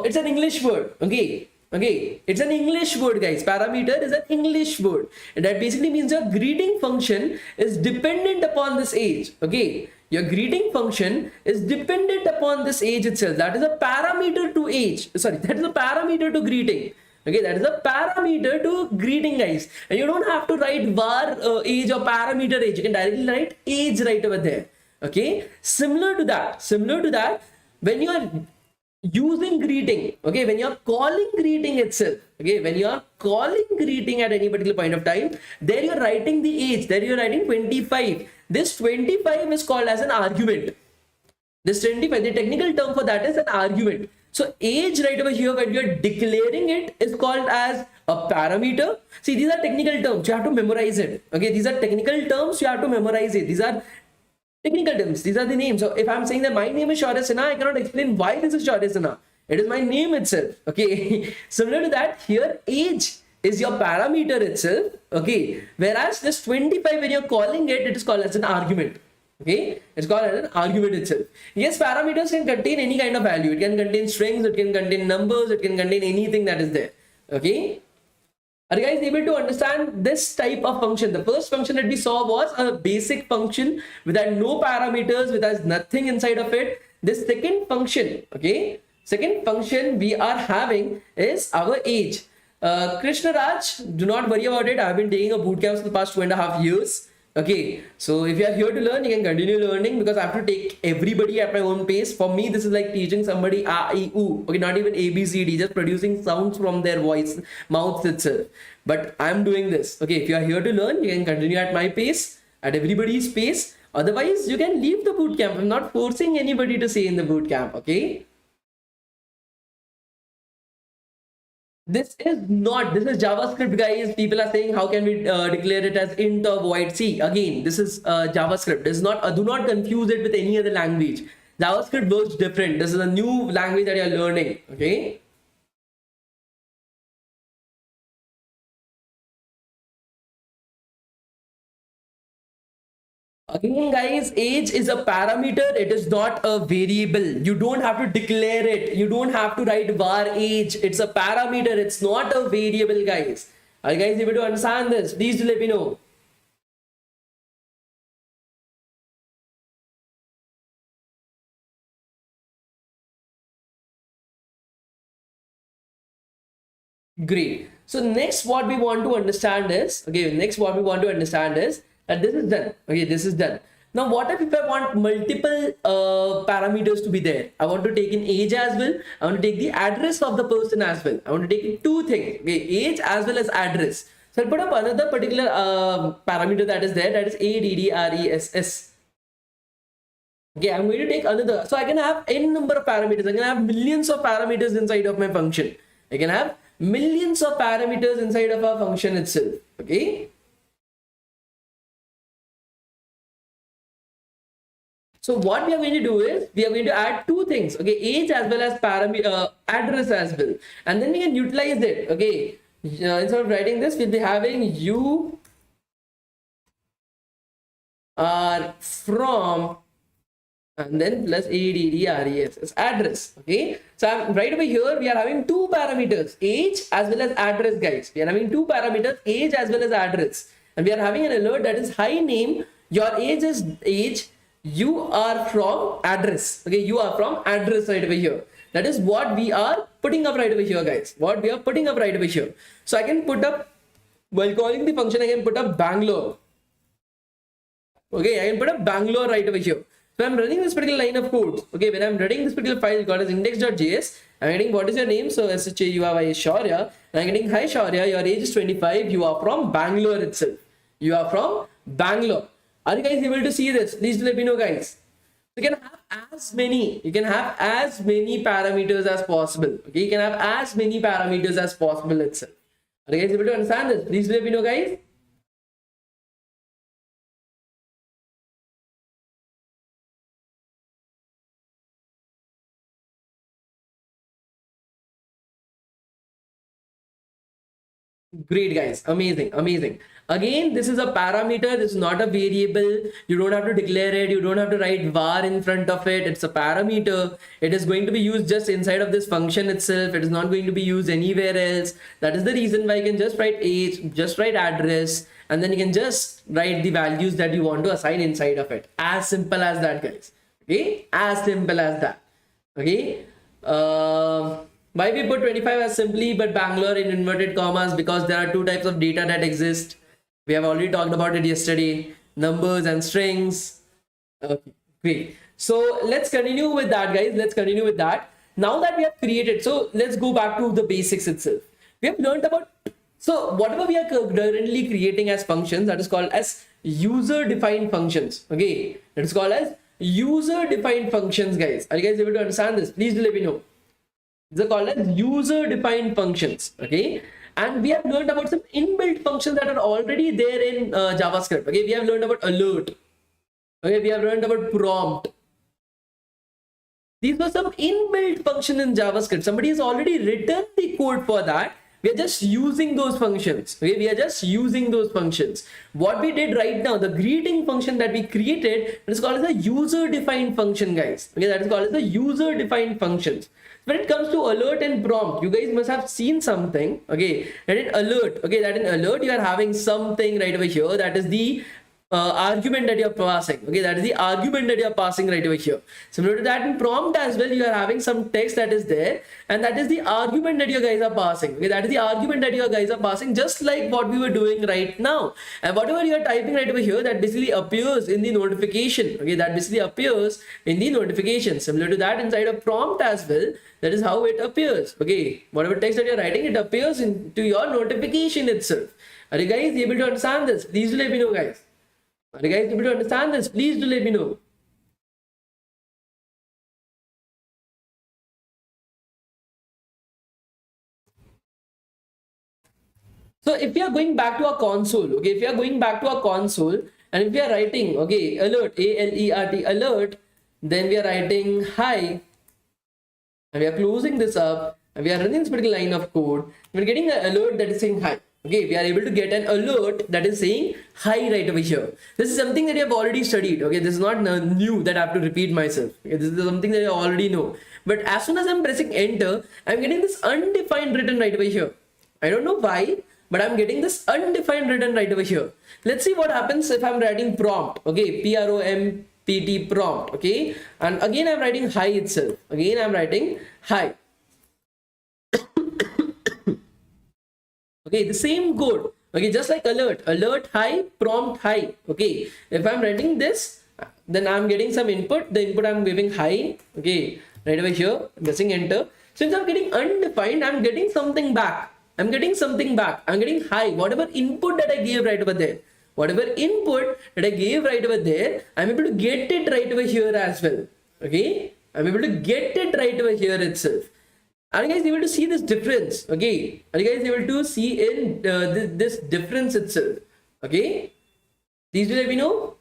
it's an English word. Okay, it's an English word, guys. Parameter is an English word. And that basically means your greeting function is dependent upon this age. Okay, your greeting function is dependent upon this age itself. That is a parameter to age. Sorry, that is a parameter to greeting. Okay, that is a parameter to greeting, guys. And you don't have to write var age or parameter age. You can directly write age right over there. Okay, similar to that, when you are using greeting, okay, when you're calling greeting itself, okay, when you're calling greeting at any particular point of time, there you're writing the age, there you're writing 25. This 25 is called as an argument. This 25, the technical term for that is an argument. So age right over here, when you're declaring it, is called as a parameter. See, these are technical terms, you have to memorize it. Okay, these are technical terms, you have to memorize it. These are technical terms, these are the names. So if I'm saying that my name is Shaurya Sinha, I cannot explain why this is Shaurya Sinha. It is my name itself. Okay, similar to that, here age is your parameter itself. Okay, whereas this 25, when you're calling it, it is called as an argument. Okay, it's called as an argument itself. Yes, parameters can contain any kind of value. It can contain strings, it can contain numbers, it can contain anything that is there. Okay, are you guys able to understand this type of function? The first function that we saw was a basic function without no parameters, which has nothing inside of it. This second function, okay, second function we are having is our age. Krishna Raj, do not worry about it. I've been taking a bootcamp for the past 2.5 years. Okay, so if you are here to learn, you can continue learning, because I have to take everybody at my own pace. For me, this is like teaching somebody A, I, U. Okay, not even A, B, C, D, just producing sounds from their voice, mouths itself. But I'm doing this. Okay, if you are here to learn, you can continue at my pace, at everybody's pace. Otherwise, you can leave the bootcamp. I'm not forcing anybody to stay in the bootcamp. Okay. This is JavaScript, guys. People are saying, how can we declare it as int or void? See, again, this is JavaScript. This is not, do not confuse it with any other language. JavaScript works different. This is a new language that you're learning. Okay. Again, guys, age is a parameter. It is not a variable. You don't have to declare it. You don't have to write var age. It's a parameter. It's not a variable, guys. Are you guys able to understand this? Please do let me know. Great. So next what we want to understand is, okay, that this is done. Okay, this is done. Now, what if I want multiple parameters to be there? I want to take in age as well. I want to take the address of the person as well. I want to take in two things, okay, age as well as address. So I'll put up another particular parameter that is there, that is address. Okay, I'm going to take another. So I can have n number of parameters. I can have millions of parameters inside of my function. I can have millions of parameters inside of a function itself. Okay. So what we are going to do is, we are going to add two things, okay, age as well as address as well, and then we can utilize it. Okay, instead of writing this, we'll be having you are from, and then plus address, address. Okay, so I'm right over here, we are having two parameters, age as well as address, guys. We are having two parameters, age as well as address, and we are having an alert that is hi name, your age is age, you are from address. Okay, you are from address right over here. That is what we are putting up right over here, guys. What we are putting up right over here. So I can put up, while calling the function, I can put up Bangalore. Okay, I can put up Bangalore right over here. So I'm running this particular line of code. Okay, when I'm running this particular file called as index.js, I'm getting what is your name? So SHAURY is Shaurya. And I'm getting hi Shaurya, your age is 25. You are from Bangalore itself. You are from Bangalore. Are you guys able to see this? Please let me know, guys. You can have as many parameters as possible. Okay, you can have as many parameters as possible itself. Are you guys able to understand this? Please let me know, guys. Great, guys. Amazing, amazing. Again, this is a parameter. This is not a variable. You don't have to declare it. You don't have to write var in front of it. It's a parameter. It is going to be used just inside of this function itself. It is not going to be used anywhere else. That is the reason why you can just write age, just write address, and then you can just write the values that you want to assign inside of it. As simple as that, guys. Okay, as simple as that. Okay. Why we put 25 as simply but Bangalore in inverted commas? Because there are two types of data that exist. We have already talked about it yesterday, numbers and strings. Okay, great. So let's continue with that, guys. Let's continue with that. Now that we have created, so let's go back to the basics itself. We have learned about, so whatever we are currently creating as functions, that is called as user defined functions. Okay, that is called as user defined functions, guys. Are you guys able to understand this? Please do let me know. These are called as user defined functions. Okay, and we have learned about some inbuilt functions that are already there in JavaScript. Okay, we have learned about alert. Okay, we have learned about prompt. These were some inbuilt function in JavaScript. Somebody has already written the code for that. We are just using those functions. Okay, we are just using those functions. What we did right now, the greeting function that we created, it is called as a user defined function, guys. Okay, that is called as the user defined functions. When it comes to alert and prompt, you guys must have seen something. Okay, that in alert, okay, that in alert you are having something right over here. That is the argument that you're passing. Okay, that is the argument that you're passing right over here. Similar to that in prompt as well, you are having some text that is there, and that is the argument that you guys are passing. Okay, that is the argument that you guys are passing, just like what we were doing right now. And whatever you are typing right over here, that basically appears in the notification. Okay, that basically appears in the notification. Similar to that inside a prompt as well. That is how it appears. Okay, whatever text that you're writing, it appears into your notification itself. Are you guys able to understand this? Please do let me know, guys. Are you guys able to understand this? Please do let me know. So if we are going back to our console, okay, if we are going back to our console and if we are writing, okay, alert, A-L-E-R-T, alert, then we are writing hi, and we are closing this up, and we are running this particular line of code. We're getting an alert that is saying hi. Okay, we are able to get an alert that is saying hi right over here. This is something that you have already studied. Okay, this is not new that I have to repeat myself. Okay, this is something that you already know. But as soon as I'm pressing enter, I'm getting this undefined written right over here. I don't know why, but I'm getting this undefined written right over here. Let's see what happens if I'm writing prompt. Okay, P-R-O-M-P-T prompt. Okay, and again I'm writing hi itself. Again I'm writing hi. Okay, the same code. Okay, just like alert hi, prompt hi. Okay, if I'm writing this, then I'm getting some input. The input I'm giving hi. Okay, right over here, pressing enter. Since I'm getting undefined, I'm getting something back. I'm getting something back. I'm getting hi. Whatever input that I gave right over there, whatever input that I gave right over there, I'm able to get it right over here as well. Okay, I'm able to get it right over here itself. Are you guys able to see this difference? Okay, are you guys able to see in this difference itself? Okay, please do let me know.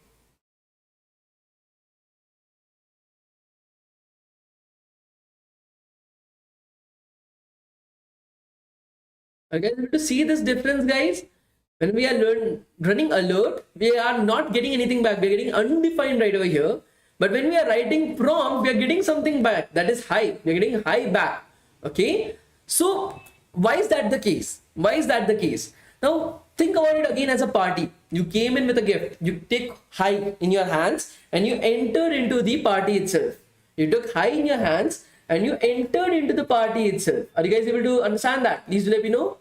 Are you guys able to see this difference, guys? When we are running alert, we are not getting anything back. We are getting undefined right over here. But when we are writing prompt, we are getting something back. That is hi. We are getting hi back. Okay, so why is that the case? Why is that the case? Now think about it again as a party. You came in with a gift. You take hi in your hands and you enter into the party itself. You took hi in your hands and you entered into the party itself. Are you guys able to understand that? Please let me know.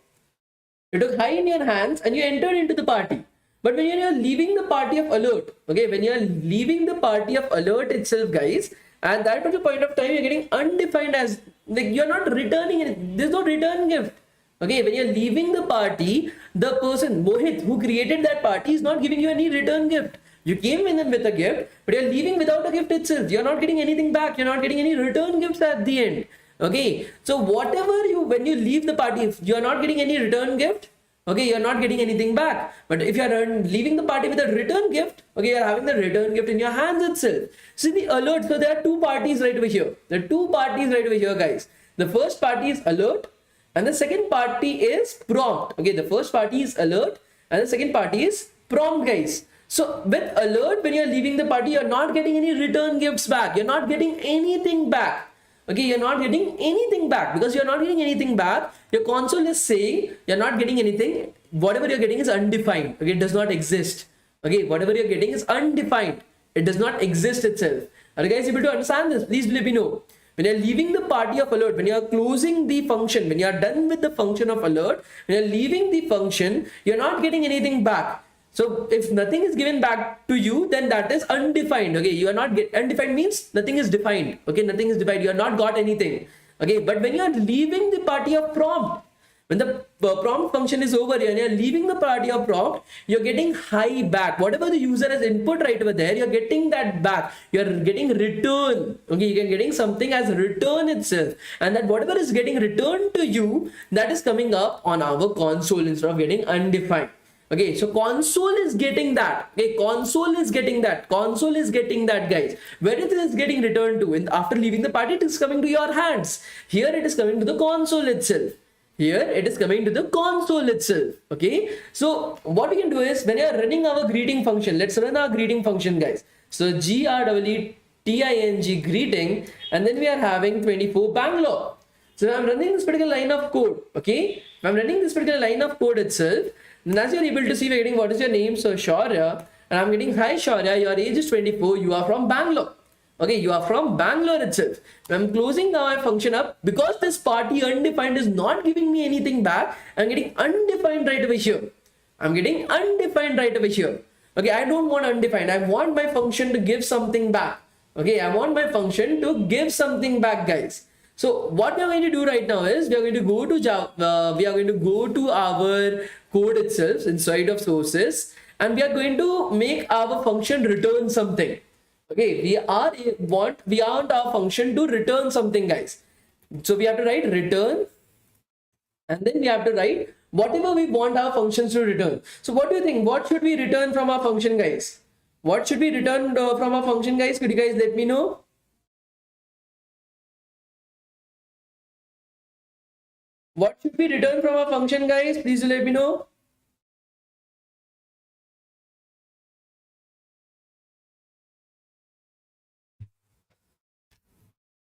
You took hi in your hands and you entered into the party. But when you're leaving the party of alert, okay, when you're leaving the party of alert itself, guys, at that particular point of time, you're getting undefined as, like, you're not returning it. There's no return gift. Okay, when you're leaving the party, the person, Mohit, who created that party is not giving you any return gift. You came in with a gift, but you're leaving without a gift itself. You're not getting anything back. You're not getting any return gifts at the end. Okay, so whatever when you leave the party, if you're not getting any return gift, okay, you're not getting anything back. But if you're leaving the party with a return gift, okay, you're having the return gift in your hands itself. See the alert. So there are two parties right over here. There are two parties right over here, guys. The first party is alert, and the second party is prompt. Okay, the first party is alert, and the second party is prompt, guys. So with alert, when you're leaving the party, you're not getting any return gifts back. You're not getting anything back. Okay, you're not getting anything back. Because you're not getting anything back, your console is saying you're not getting anything. Whatever you're getting is undefined. Okay, it does not exist. Okay, whatever you're getting is undefined. It does not exist itself. Are you guys able to understand this? Please let me know. When you're leaving the party of alert, when you're closing the function, when you're done with the function of alert, when you're leaving the function, you're not getting anything back. So if nothing is given back to you, then that is undefined. Okay, you are not undefined means nothing is defined. Okay, nothing is defined. You are not got anything. Okay, but when you are leaving the party of prompt, when the prompt function is over here and you're leaving the party of prompt, you're getting high back. Whatever the user has input right over there, you're getting that back. You're getting return. Okay, you're getting something as return itself. And that whatever is getting returned to you, that is coming up on our console instead of getting undefined. Okay, so console is getting that. Okay, console is getting that. Console is getting that, guys. Where it is getting returned to? And after leaving the party, it is coming to your hands. Here it is coming to the console itself. Here it is coming to the console itself. Okay, so what we can do is when you are running our greeting function, let's run our greeting function, guys. So GREETING greeting, and then we are having 24 Bangalore. So I'm running this particular line of code. Okay, I'm running this particular line of code itself. And as you're able to see, we're getting what is your name? So Shaurya, and I'm getting hi Shaurya, your age is 24, you are from Bangalore. Okay, you are from Bangalore itself. I'm closing our function up because this party undefined is not giving me anything back. I'm getting undefined right over here. I'm getting undefined right over here. Okay, I don't want undefined. I want my function to give something back. Okay, I want my function to give something back, guys. So what we are going to do right now is we are going to go to Java, we are going to go to our code itself inside of sources, and we are going to make our function return something. Okay, we want our function to return something, guys. So we have to write return, and then we have to write whatever we want our functions to return. So what do you think? What should we return from our function, guys? What should we return from our function, guys? Could you guys let me know? What should we return from our function, guys? Please let me know.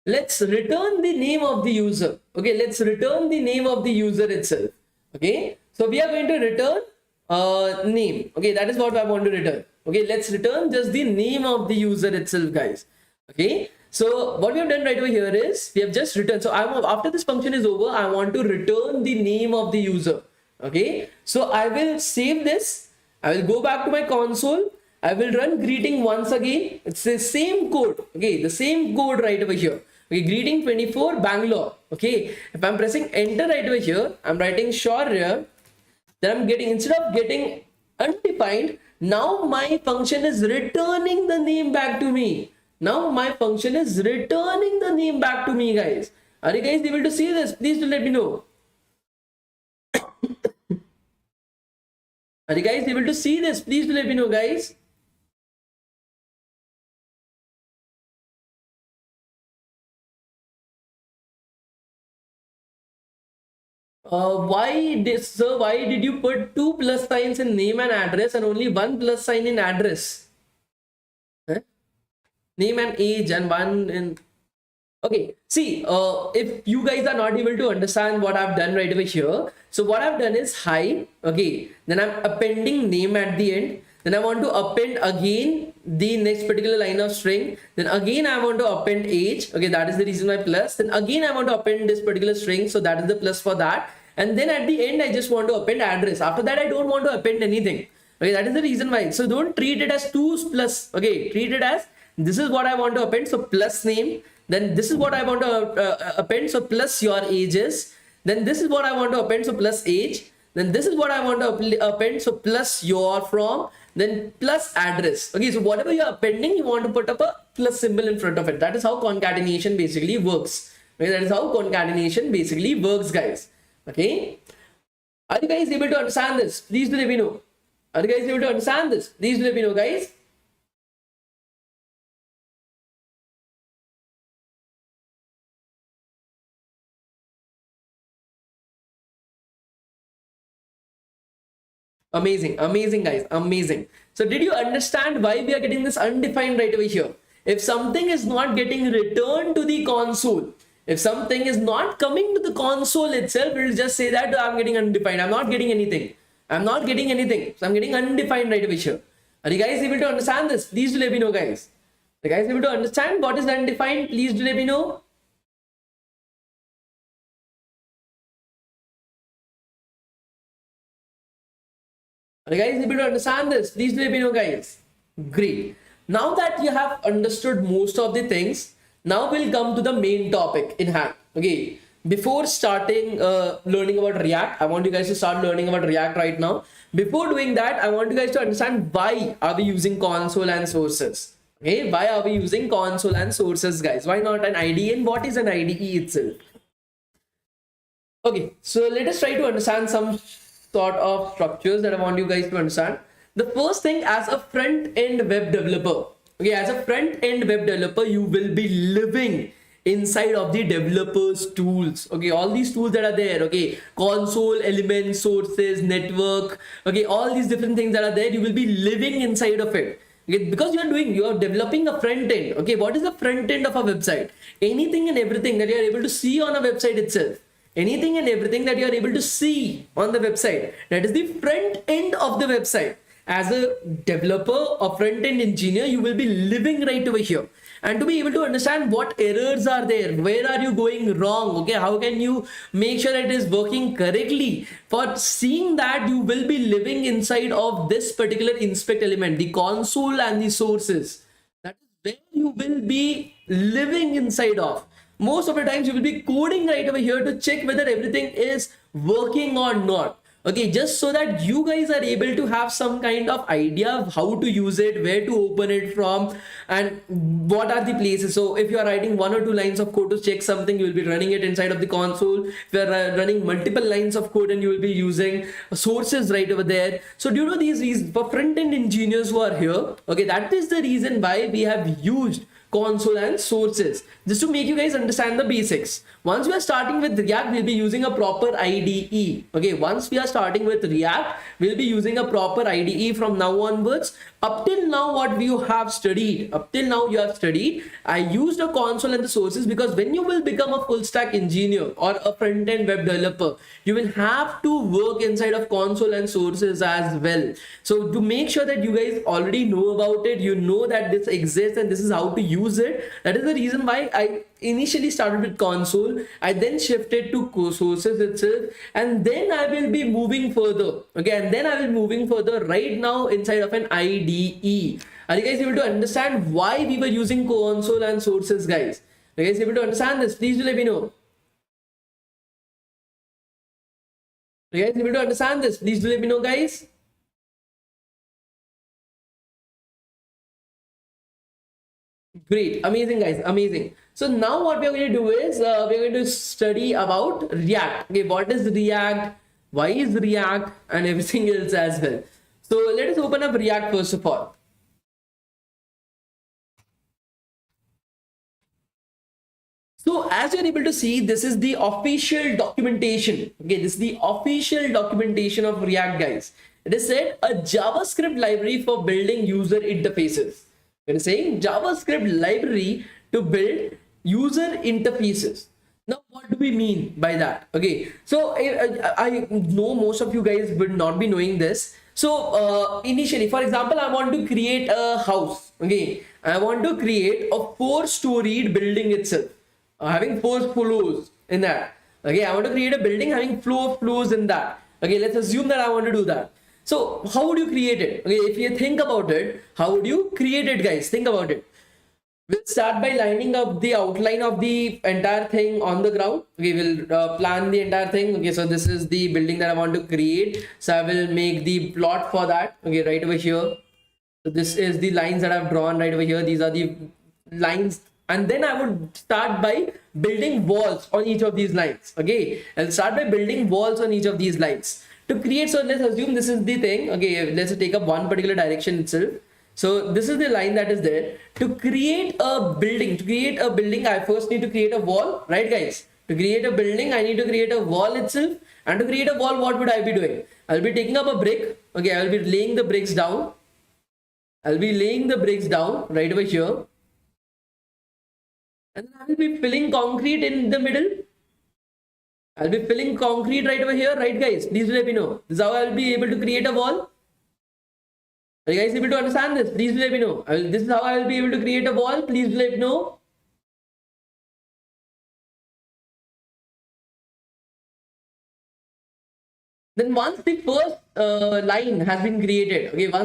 Let's return the name of the user. Okay, let's return the name of the user itself. Okay, so we are going to return name. Okay, that is what I want to return. Okay, let's return just the name of the user itself, guys. Okay, so what we have done right over here is we have just returned. So after this function is over, I want to return the name of the user. Okay, so I will save this. I will go back to my console. I will run greeting once again. It's the same code. Okay, the same code right over here. Okay, greeting 24 Bangalore. Okay, if I'm pressing enter right over here, I'm writing Shaurya. Then I'm getting, instead of getting undefined, now my function is returning the name back to me. Now my function is returning the name back to me, guys. Are you guys able to see this? Please do let me know. Are you guys able to see this? Please do let me know, guys. Why did you put 2 plus signs in name and address and only 1 plus sign in address? Huh? Name and age and 1 in... Okay, see, if you guys are not able to understand what I've done right over here, so what I've done is hi, okay, then I'm appending name at the end, then I want to append again the next particular line of string, then again I want to append age, okay, that is the reason why plus, then again I want to append this particular string, so that is the plus for that, and then at the end I just want to append address. After that I don't want to append anything. Okay, that is the reason why. So don't treat it as 2 plus. Okay, treat it as this is what I want to append. So plus name. Then this is what I want to append. So plus your ages. Then this is what I want to append. So plus age. Then this is what I want to append. So plus your from. Then plus address. Okay, so whatever you're appending, you want to put up a plus symbol in front of it. That is how concatenation basically works. Okay, that is how concatenation basically works, guys. Okay, are you guys able to understand this? Please do let me know. Are you guys able to understand this? Please do let me know, guys. Amazing, amazing, guys, amazing. So did you understand why we are getting this undefined right away here? If something is not getting returned to the console, if something is not coming to the console itself, it will just say that I'm getting undefined. I'm not getting anything. I'm not getting anything. So I'm getting undefined right away here. Are you guys able to understand this? Please do let me know, guys. Are you guys able to understand what is undefined? Please do let me know. Are you guys able to understand this? Please let me know, guys. Great. Now that you have understood most of the things, now we'll come to the main topic in hand. Okay. Before starting learning about React, I want you guys to start learning about React right now. Before doing that, I want you guys to understand why are we using console and sources. Okay. Why are we using console and sources, guys? Why not an IDE, and what is an IDE itself? Okay. So let us try to understand some sort of structures that I want you guys to understand. The first thing, as a front-end web developer, okay, as a front-end web developer, you will be living inside of the developers tools. Okay, all these tools that are there, okay, console, elements, sources, network, okay, all these different things that are there, you will be living inside of it. Okay, because you are developing a front end. Okay, what is the front end of a website? Anything and everything that you are able to see on a website itself. Anything and everything that you are able to see on the website, that is the front end of the website. As a developer or front end engineer, you will be living right over here, and to be able to understand what errors are there, where are you going wrong, okay, how can you make sure it is working correctly. For seeing that, you will be living inside of this particular inspect element, the console and the sources. That is where you will be living inside of. Most of the times you will be coding right over here to check whether everything is working or not. Okay, just so that you guys are able to have some kind of idea of how to use it, where to open it from, and what are the places. So if you are writing 1 or 2 lines of code to check something, you will be running it inside of the console. If you are running multiple lines of code, and you will be using sources right over there. So due to these reasons, for front-end engineers who are here, okay, that is the reason why we have used console and sources, just to make you guys understand the basics. Once we are starting with React, we'll be using a proper IDE. Okay, once we are starting with React, we'll be using a proper IDE from now onwards. Up till now, what you have studied, I used a console and the sources because when you will become a full stack engineer or a front-end web developer, you will have to work inside of console and sources as well. So to make sure that you guys already know about it, you know that this exists and this is how to use it. That is the reason why I initially started with console. I then shifted to sources itself, and then I will be moving further. Okay, and then I will moving further right now inside of an IDE. Are you guys able to understand why we were using console and sources, guys? Are you guys able to understand this? Please do let me know. Are you guys able to understand this? Please do let me know, guys. Great, amazing, guys, amazing. So now what we are going to do is we are going to study about React. Okay, what is React, why is React, and everything else as well. So let us open up React first of all. So as you're able to see, this is the official documentation. Okay, this is the official documentation of React, guys. It is said a JavaScript library for building user interfaces. It is saying JavaScript library to build user interfaces. Now, what do we mean by that? Okay, so I know most of you guys would not be knowing this. So initially, for example, I want to create a house. Okay, I want to create a 4-storied building itself, having 4 floors in that. Okay, I want to create a building having 4 floors in that. Okay, let's assume that I want to do that. So how would you create it? Okay, if you think about it, how would you create it, guys? Think about it. We'll start by lining up the outline of the entire thing on the ground. Okay, we'll plan the entire thing. Okay, so this is the building that I want to create. So I will make the plot for that. Okay, right over here. So this is the lines that I've drawn right over here. These are the lines. And then I would start by building walls on each of these lines. Okay, I'll start by building walls on each of these lines. To create, so let's assume this is the thing. Okay, let's take up one particular direction itself. So this is the line that is there. To create a building, I first need to create a wall, right, guys? To create a building, I need to create a wall itself. And to create a wall, what would I be doing? I'll be taking up a brick. Okay, I'll be laying the bricks down. Right over here. And then I will be filling concrete in the middle. I'll be filling concrete right over here, right, guys? Please let me know. This is how I'll be able to create a wall. Are you guys able to understand this? Please let me know. This is how I will be able to create a wall. Please let me know. Then once the first line has been created, okay, then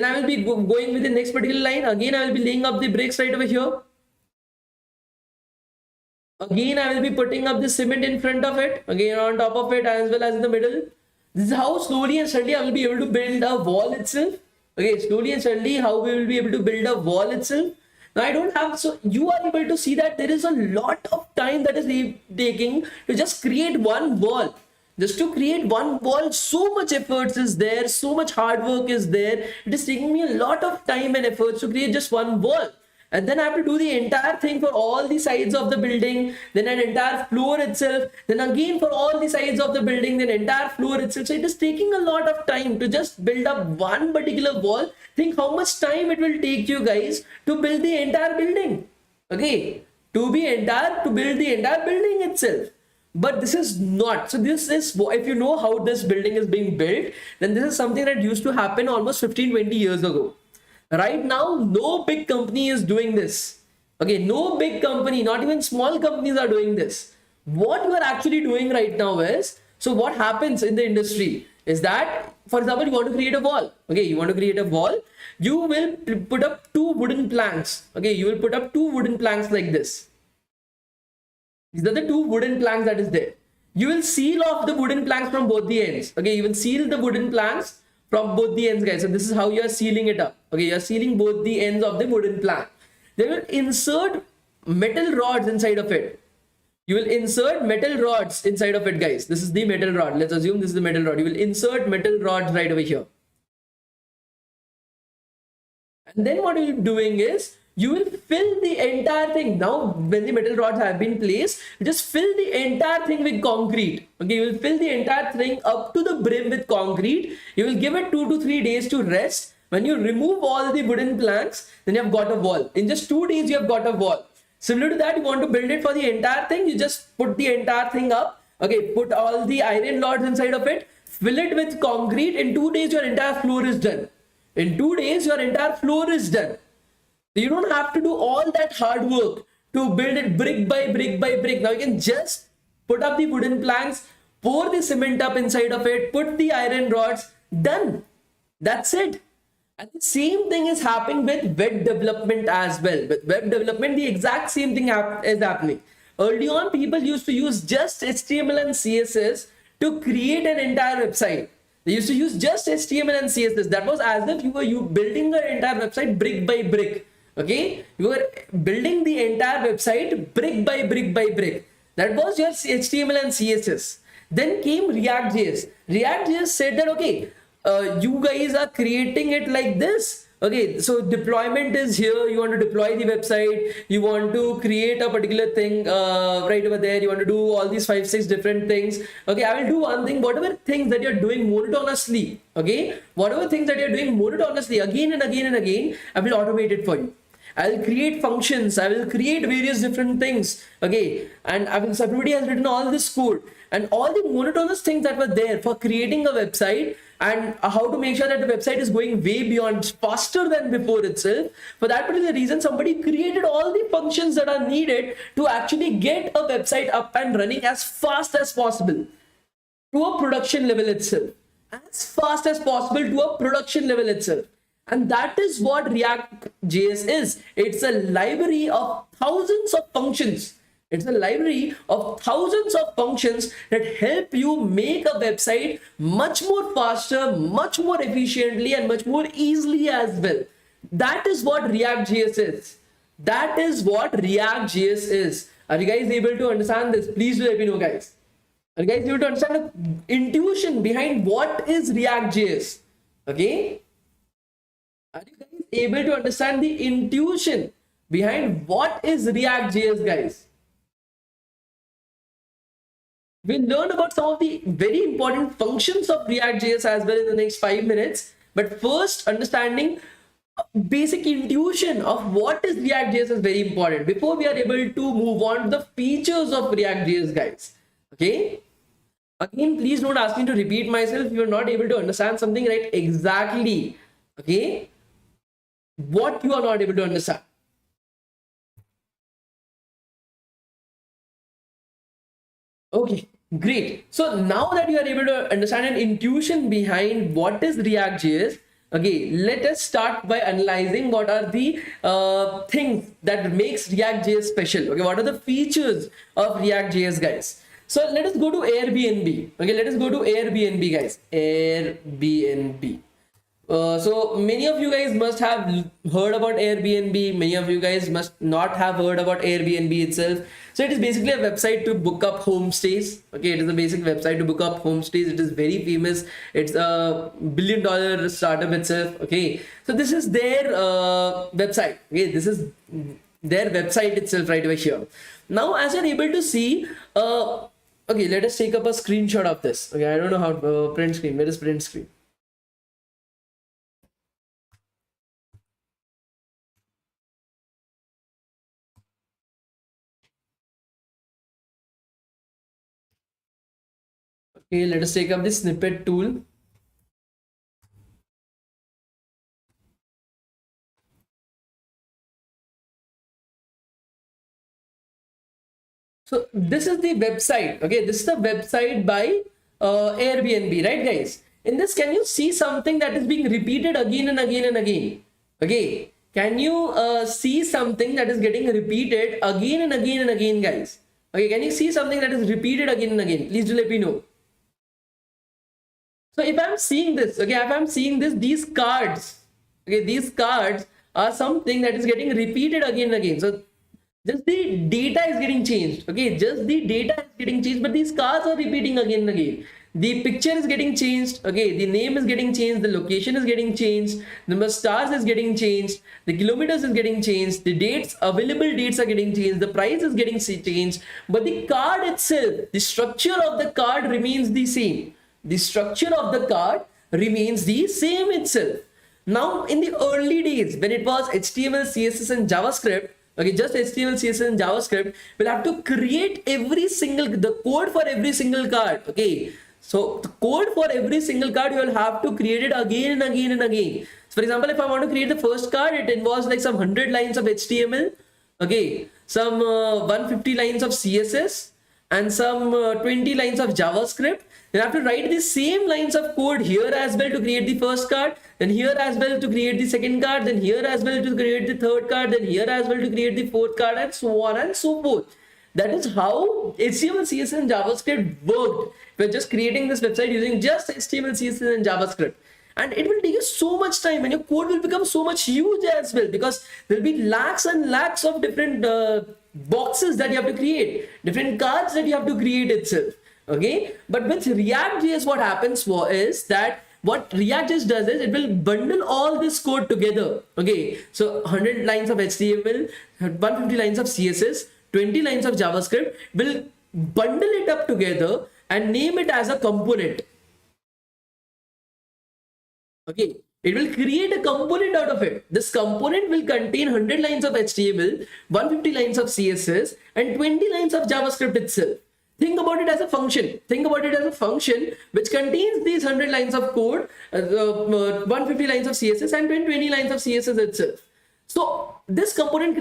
I will be going with the next particular line. Again, I will be laying up the bricks right over here. Again, I will be putting up the cement in front of it, again on top of it as well as in the middle. This is how slowly and steadily I will be able to build a wall itself. Okay, slowly and steadily how we will be able to build a wall itself. Now I don't have, so you are able to see that there is a lot of time that is taking to just create one wall. Just to create one wall, so much efforts is there, so much hard work is there. It is taking me a lot of time and efforts to create just one wall. And then I have to do the entire thing for all the sides of the building, then an entire floor itself, then again for all the sides of the building, then entire floor itself. So it is taking a lot of time to just build up one particular wall. Think how much time it will take you guys to build the entire building. Okay, to build the entire building itself. But this is not. So this is, if you know how this building is being built, then this is something that used to happen almost 15-20 years ago. Right now, no big company is doing this. Okay, no big company, not even small companies are doing this. What you are actually doing right now is, so what happens in the industry is that, for example, you want to create a wall. Okay, you want to create a wall. You will put up two wooden planks. Okay, you will put up two wooden planks like this. These are the two wooden planks that is there. You will seal off the wooden planks from both the ends. Okay, you will seal the wooden planks from both the ends, guys. So this is how you are sealing it up. Okay, you are sealing both the ends of the wooden plank. They will insert metal rods inside of it. You will insert metal rods inside of it, guys. This is the metal rod. Let's assume this is the metal rod. You will insert metal rods right over here. And then what you will be doing is, you will fill the entire thing. Now, when the metal rods have been placed, just fill the entire thing with concrete. Okay, you will fill the entire thing up to the brim with concrete. You will give it 2 to 3 days to rest. When you remove all the wooden planks, then you have got a wall. In just 2 days, you have got a wall. Similar to that, you want to build it for the entire thing. You just put the entire thing up. Okay, put all the iron rods inside of it. Fill it with concrete. In 2 days, your entire floor is done. In 2 days, your entire floor is done. You don't have to do all that hard work to build it brick by brick by brick. Now you can just put up the wooden planks, pour the cement up inside of it, put the iron rods, done. That's it. And the same thing is happening with web development as well. With web development, the exact same thing is happening. Early on, people used to use just HTML and CSS to create an entire website. They used to use just HTML and CSS. That was as if you were building the entire website brick by brick. Okay, you were building the entire website brick by brick by brick. That was your HTML and CSS. Then came React.js. React.js said that, okay, you guys are creating it like this. Okay, so deployment is here. You want to deploy the website. You want to create a particular thing right over there. You want to do all these 5-6 different things. Okay, I will do one thing. Whatever things that you're doing monotonously, okay, whatever things that you're doing monotonously again and again and again, I will automate it for you. I'll create functions. I will create various different things. Okay, and somebody has written all this code and all the monotonous things that were there for creating a website and how to make sure that the website is going way beyond faster than before itself. For that particular reason, somebody created all the functions that are needed to actually get a website up and running as fast as possible. to a production level itself, as fast as possible to a production level itself. And that is what React.js is. It's a library of thousands of functions. It's a library of thousands of functions that help you make a website much more faster, much more efficiently, and much more easily as well. That is what React.js is. That is what React.js is. Are you guys able to understand this? Please do let me know, guys. Are you guys able to understand the intuition behind what is React.js? Okay. Are you guys able to understand the intuition behind what is React.js, guys? We'll learn about some of the very important functions of React.js as well in the next 5 minutes. But first, understanding basic intuition of what is React.js is very important before we are able to move on to the features of React.js, guys. Okay. Again, please don't ask me to repeat myself if you're not able to understand something, right? Exactly. Okay. What you are not able to understand. Okay, great. So now that you are able to understand an intuition behind what is React.js, okay, let us start by analyzing what are the things that makes React.js special. Okay, what are the features of React.js, guys? So let us go to Airbnb. Okay, let us go to Airbnb, guys. Airbnb. So many of you guys must have heard about Airbnb. Many of you guys must not have heard about Airbnb itself. So it is basically a website to book up homestays. Okay, it is a basic website to book up homestays. It is very famous. It's a billion-dollar startup itself. Okay, so this is their website. Okay, this is their website itself right over here. Now, as you're able to see, okay, let us take up a screenshot of this. Okay, I don't know how to print screen. Where is print screen? Okay, let us take up the snippet tool. So this is the website. Okay, this is the website by Airbnb, right, guys? In this, can you see something that is being repeated again and again and again? Okay, can you see something that is getting repeated again and again and again, guys? Okay, can you see something that is repeated again and again? Please do let me know. So if I'm seeing this, okay, if I'm seeing this, these cards, okay, these cards are something that is getting repeated again and again. So just the data is getting changed. Okay, just the data is getting changed, but these cards are repeating again and again. The picture is getting changed. Okay, the name is getting changed. The location is getting changed. The number of stars is getting changed. The kilometers is getting changed. The dates, available dates are getting changed. The price is getting changed. But the card itself, the structure of the card remains the same. The structure of the card remains the same itself. Now, in the early days, when it was HTML, CSS, and JavaScript, okay, just HTML, CSS, and JavaScript, we'll have to create the code for every single card. Okay, so the code for every single card, you will have to create it again and again and again. So for example, if I want to create the first card, it involves like some 100 lines of HTML, okay, some 150 lines of CSS, and some 20 lines of JavaScript. You have to write the same lines of code here as well to create the first card, then here as well to create the second card, then here as well to create the third card, then here as well to create the fourth card, and so on and so forth. That is how HTML, CSS, and JavaScript worked. We're just creating this website using just HTML, CSS, and JavaScript. And it will take you so much time, and your code will become so much huge as well, because there'll be lakhs and lakhs of different boxes that you have to create, different cards that you have to create itself. Okay, but with React.js, what happens is that what React.js does is it will bundle all this code together. Okay, so 100 lines of HTML, 150 lines of CSS, 20 lines of JavaScript, will bundle it up together and name it as a component. Okay, it will create a component out of it. This component will contain 100 lines of HTML, 150 lines of CSS, and 20 lines of JavaScript itself. Think about it as a function. Think about it as a function which contains these 100 lines of code, 150 lines of CSS, and 20 lines of CSS itself. So this component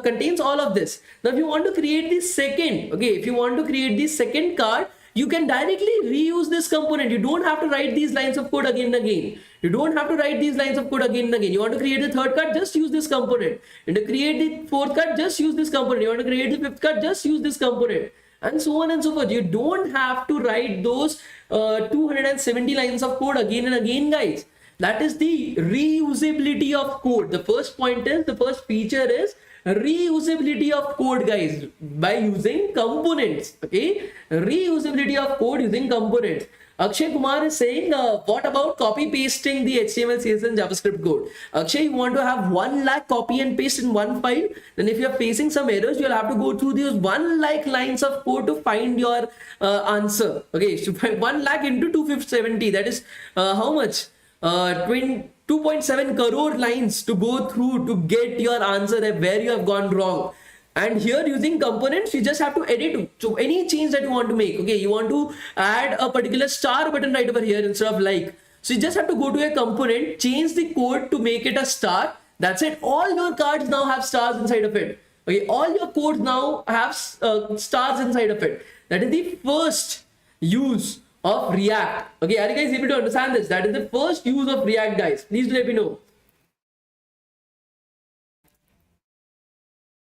contains all of this. Now, if you want to create the second, okay, if you want to create the second card, you can directly reuse this component. You don't have to write these lines of code again and again. You don't have to write these lines of code again and again. You want to create the third cut, just use this component. And to create the fourth cut, just use this component. You want to create the fifth cut, just use this component. And so on and so forth. You don't have to write those 270 lines of code again and again, guys. That is the reusability of code. The first point is, the first feature is reusability of code, guys, by using components. Okay, reusability of code using components. Akshay Kumar is saying, what about copy pasting the HTML, CSS and JavaScript code? Akshay, you want to have 1 lakh copy and paste in one file? Then if you are facing some errors, you'll have to go through these 1 lakh lines of code to find your answer. Okay, so 1 lakh into 270, that is how much? 2.7 crore lines to go through to get your answer where you have gone wrong. And here using components, you just have to edit to any change that you want to make. Okay, you want to add a particular star button right over here instead of like. So you just have to go to a component, change the code to make it a star. That's it. All your cards now have stars inside of it. Okay, all your codes now have stars inside of it. That is the first use of React. Okay, are you guys able to understand this? That is the first use of React, guys. Please let me know.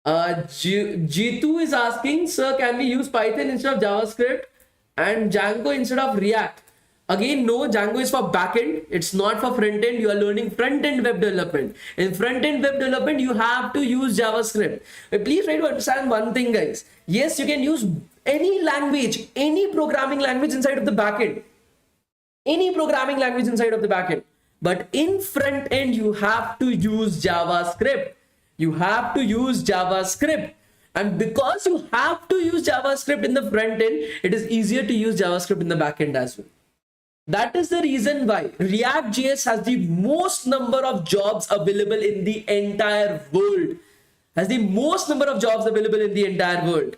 Jitu is asking, sir, can we use Python instead of JavaScript and Django instead of React? Again, no, Django is for backend. It's not for front end. You are learning front end web development. In front end web development, you have to use JavaScript. But please try to understand one thing, guys. Yes, you can use any language, any programming language inside of the backend. Any programming language inside of the backend. But in front end, you have to use JavaScript. You have to use JavaScript. And because you have to use JavaScript in the front end, it is easier to use JavaScript in the back end as well. That is the reason why React.js has the most number of jobs available in the entire world. Has the most number of jobs available in the entire world.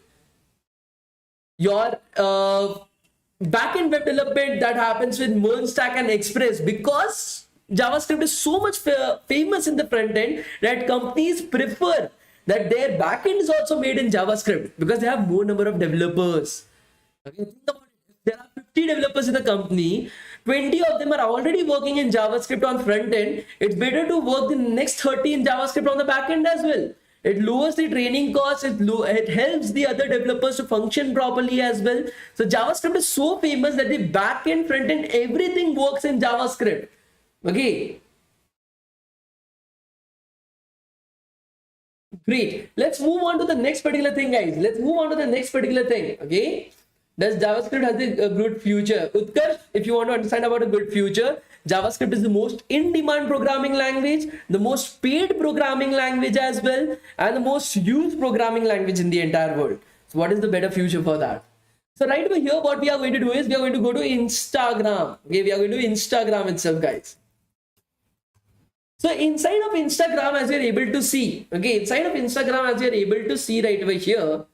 Your backend web development that happens with MERN-Stack and Express, because JavaScript is so much famous in the front end that companies prefer that their backend is also made in JavaScript because they have more number of developers. Okay, think about it. There are 50 developers in the company, 20 of them are already working in JavaScript on front end. It's better to work the next 30 in JavaScript on the back end as well. It lowers the training costs. It helps the other developers to function properly as well. So JavaScript is so famous that the back end, front end, everything works in JavaScript. Okay. Great. Let's move on to the next particular thing, guys. Let's move on to the next particular thing. Okay. Does JavaScript has a good future? Utkarsh, if you want to understand about a good future, JavaScript is the most in-demand programming language, the most paid programming language as well, and the most used programming language in the entire world. So what is the better future for that? So right over here, what we are going to do is we are going to go to Instagram. Okay, we are going to Instagram itself, guys. So inside of Instagram, as you're able to see, okay, inside of Instagram, as you're able to see right over here,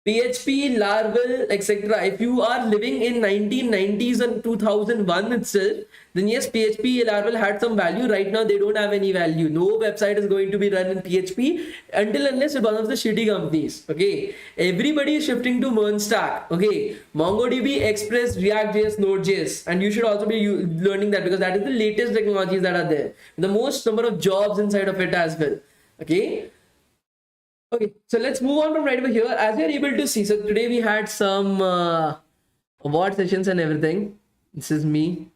PHP, Laravel, etc. If you are living in 1990s and 2001 itself, then yes, PHP, Laravel had some value. Right now, they don't have any value. No website is going to be run in PHP until unless it's one of the shitty companies. Okay, everybody is shifting to MERN-Stack. Okay, MongoDB, Express, React.js, Node.js, and you should also be learning that because that is the latest technologies that are there. The most number of jobs inside of it as well. Okay. Okay, so let's move on from right over here. As you're able to see, so today we had some award sessions and everything. This is me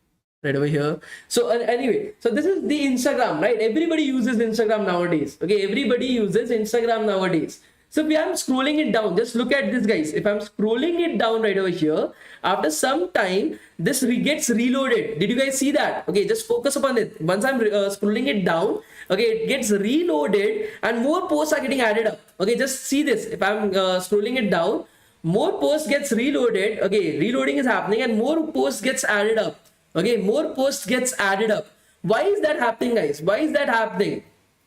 right over here. So anyway, so this is the Instagram, right? Everybody uses Instagram nowadays. Okay, everybody uses Instagram nowadays. So if I'm scrolling it down, just look at this, guys. If I'm scrolling it down right over here, after some time, this gets reloaded. Did you guys see that? Okay, just focus upon it. Once I'm scrolling it down, okay, it gets reloaded and more posts are getting added up. Okay, just see this. If I'm scrolling it down, more posts gets reloaded. Okay, reloading is happening and more posts gets added up. Okay, more posts gets added up. Why is that happening, guys? Why is that happening?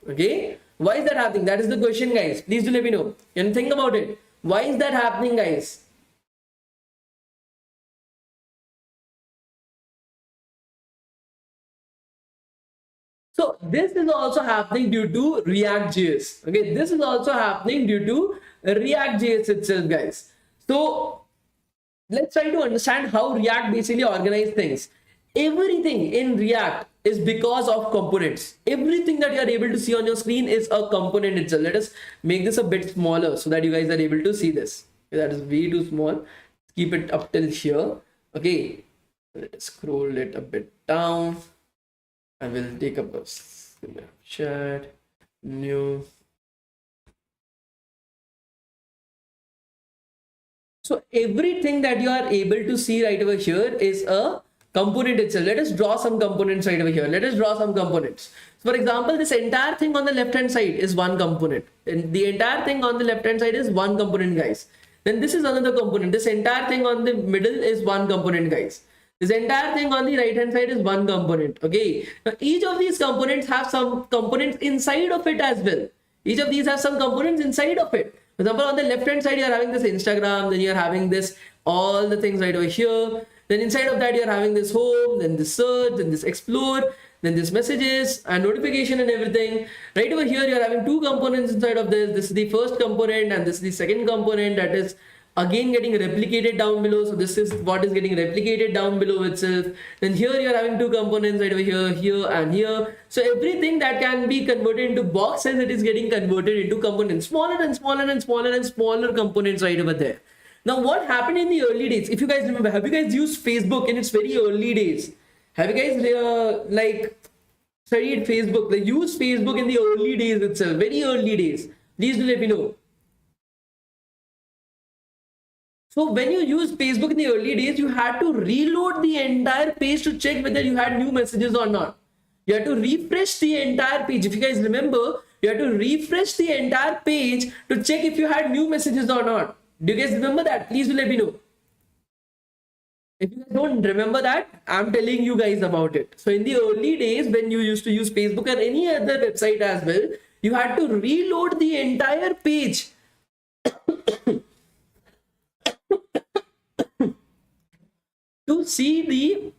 Okay, why is that happening? That is the question, guys. Please do let me know. And think about it. Why is that happening, guys? So this is also happening due to React.js. Okay, this is also happening due to React.js itself, guys. So let's try to understand how React basically organizes things. Everything in React is because of components. Everything that you are able to see on your screen is a component itself. Let us make this a bit smaller so that you guys are able to see this. That is way too small. Keep it up till here. Okay, let us scroll it a bit down. I will take up a chat, new. So everything that you are able to see right over here is a component itself. Let us draw some components right over here. Let us draw some components. So for example, this entire thing on the left hand side is one component, and the entire thing on the left hand side is one component, guys. Then this is another component. This entire thing on the middle is one component, guys. This entire thing on the right hand side is one component. Okay, now each of these components have some components inside of it as well. Each of these have some components inside of it. For example, on the left hand side, you're having this Instagram, then you're having this, all the things right over here. Then inside of that, you're having this home, then this search, then this explore, then this messages and notification and everything. Right over here, you're having two components inside of this. This is the first component and this is the second component that is again getting replicated down below. So this is what is getting replicated down below itself. Then here you're having two components right over here, here and here. So everything that can be converted into boxes, it is getting converted into components, smaller and smaller and smaller and smaller components right over there. Now what happened in the early days, if you guys remember, have you guys used Facebook in its very early days? Have you guys like studied Facebook, like used Facebook in the early days itself, very early days? Please do let me know. So when you use Facebook in the early days, you had to reload the entire page to check whether you had new messages or not. You had to refresh the entire page. If you guys remember, you had to refresh the entire page to check if you had new messages or not. Do you guys remember that? Please do let me know. If you guys don't remember that, I'm telling you guys about it. So in the early days, when you used to use Facebook or any other website as well, you had to reload the entire page to see the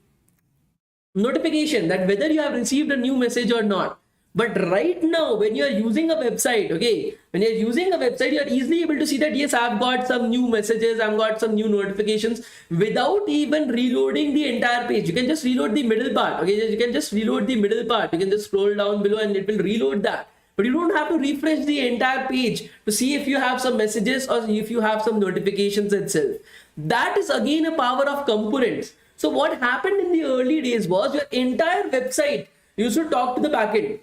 notification that whether you have received a new message or not. But right now, when you are using a website, okay, when you're using a website, you're easily able to see that, yes, I've got some new messages, I've got some new notifications without even reloading the entire page. You can just reload the middle part, okay, you can just reload the middle part. You can just scroll down below and it will reload that. But you don't have to refresh the entire page to see if you have some messages or if you have some notifications itself. That is again a power of components. So what happened in the early days was your entire website used to talk to the backend.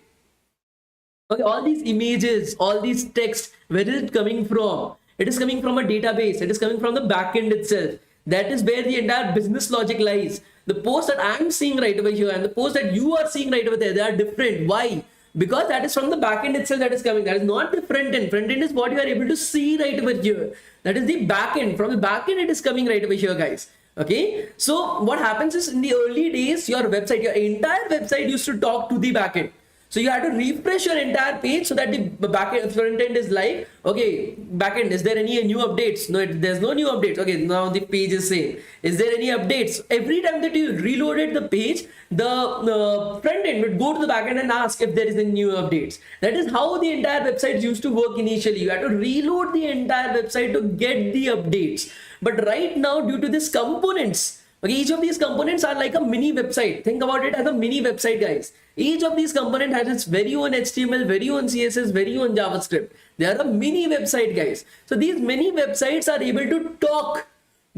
Okay, all these images, all these text, where is it coming from? It is coming from a database. It is coming from the backend itself. That is where the entire business logic lies. The post that I'm seeing right over here and the post that you are seeing right over there, they are different. Why? Because that is from the backend itself that is coming. That is not the front end. Front end is what you are able to see right over here. That is the backend. From the backend, it is coming right over here, guys. Okay. So what happens is in the early days, your website, your entire website used to talk to the backend. So you have to refresh your entire page so that the backend front end is like, okay, backend, is there any new updates? No, there's no new updates. Okay, now the page is same. Is there any updates? Every time that you reloaded the page, the front end would go to the backend and ask if there is any new updates. That is how the entire website used to work initially. You had to reload the entire website to get the updates. But right now, due to these components, okay, each of these components are like a mini website. Think about it as a mini website, guys. Each of these components has its very own HTML, very own CSS, very own JavaScript. They are a mini website, guys. So these mini websites are able to talk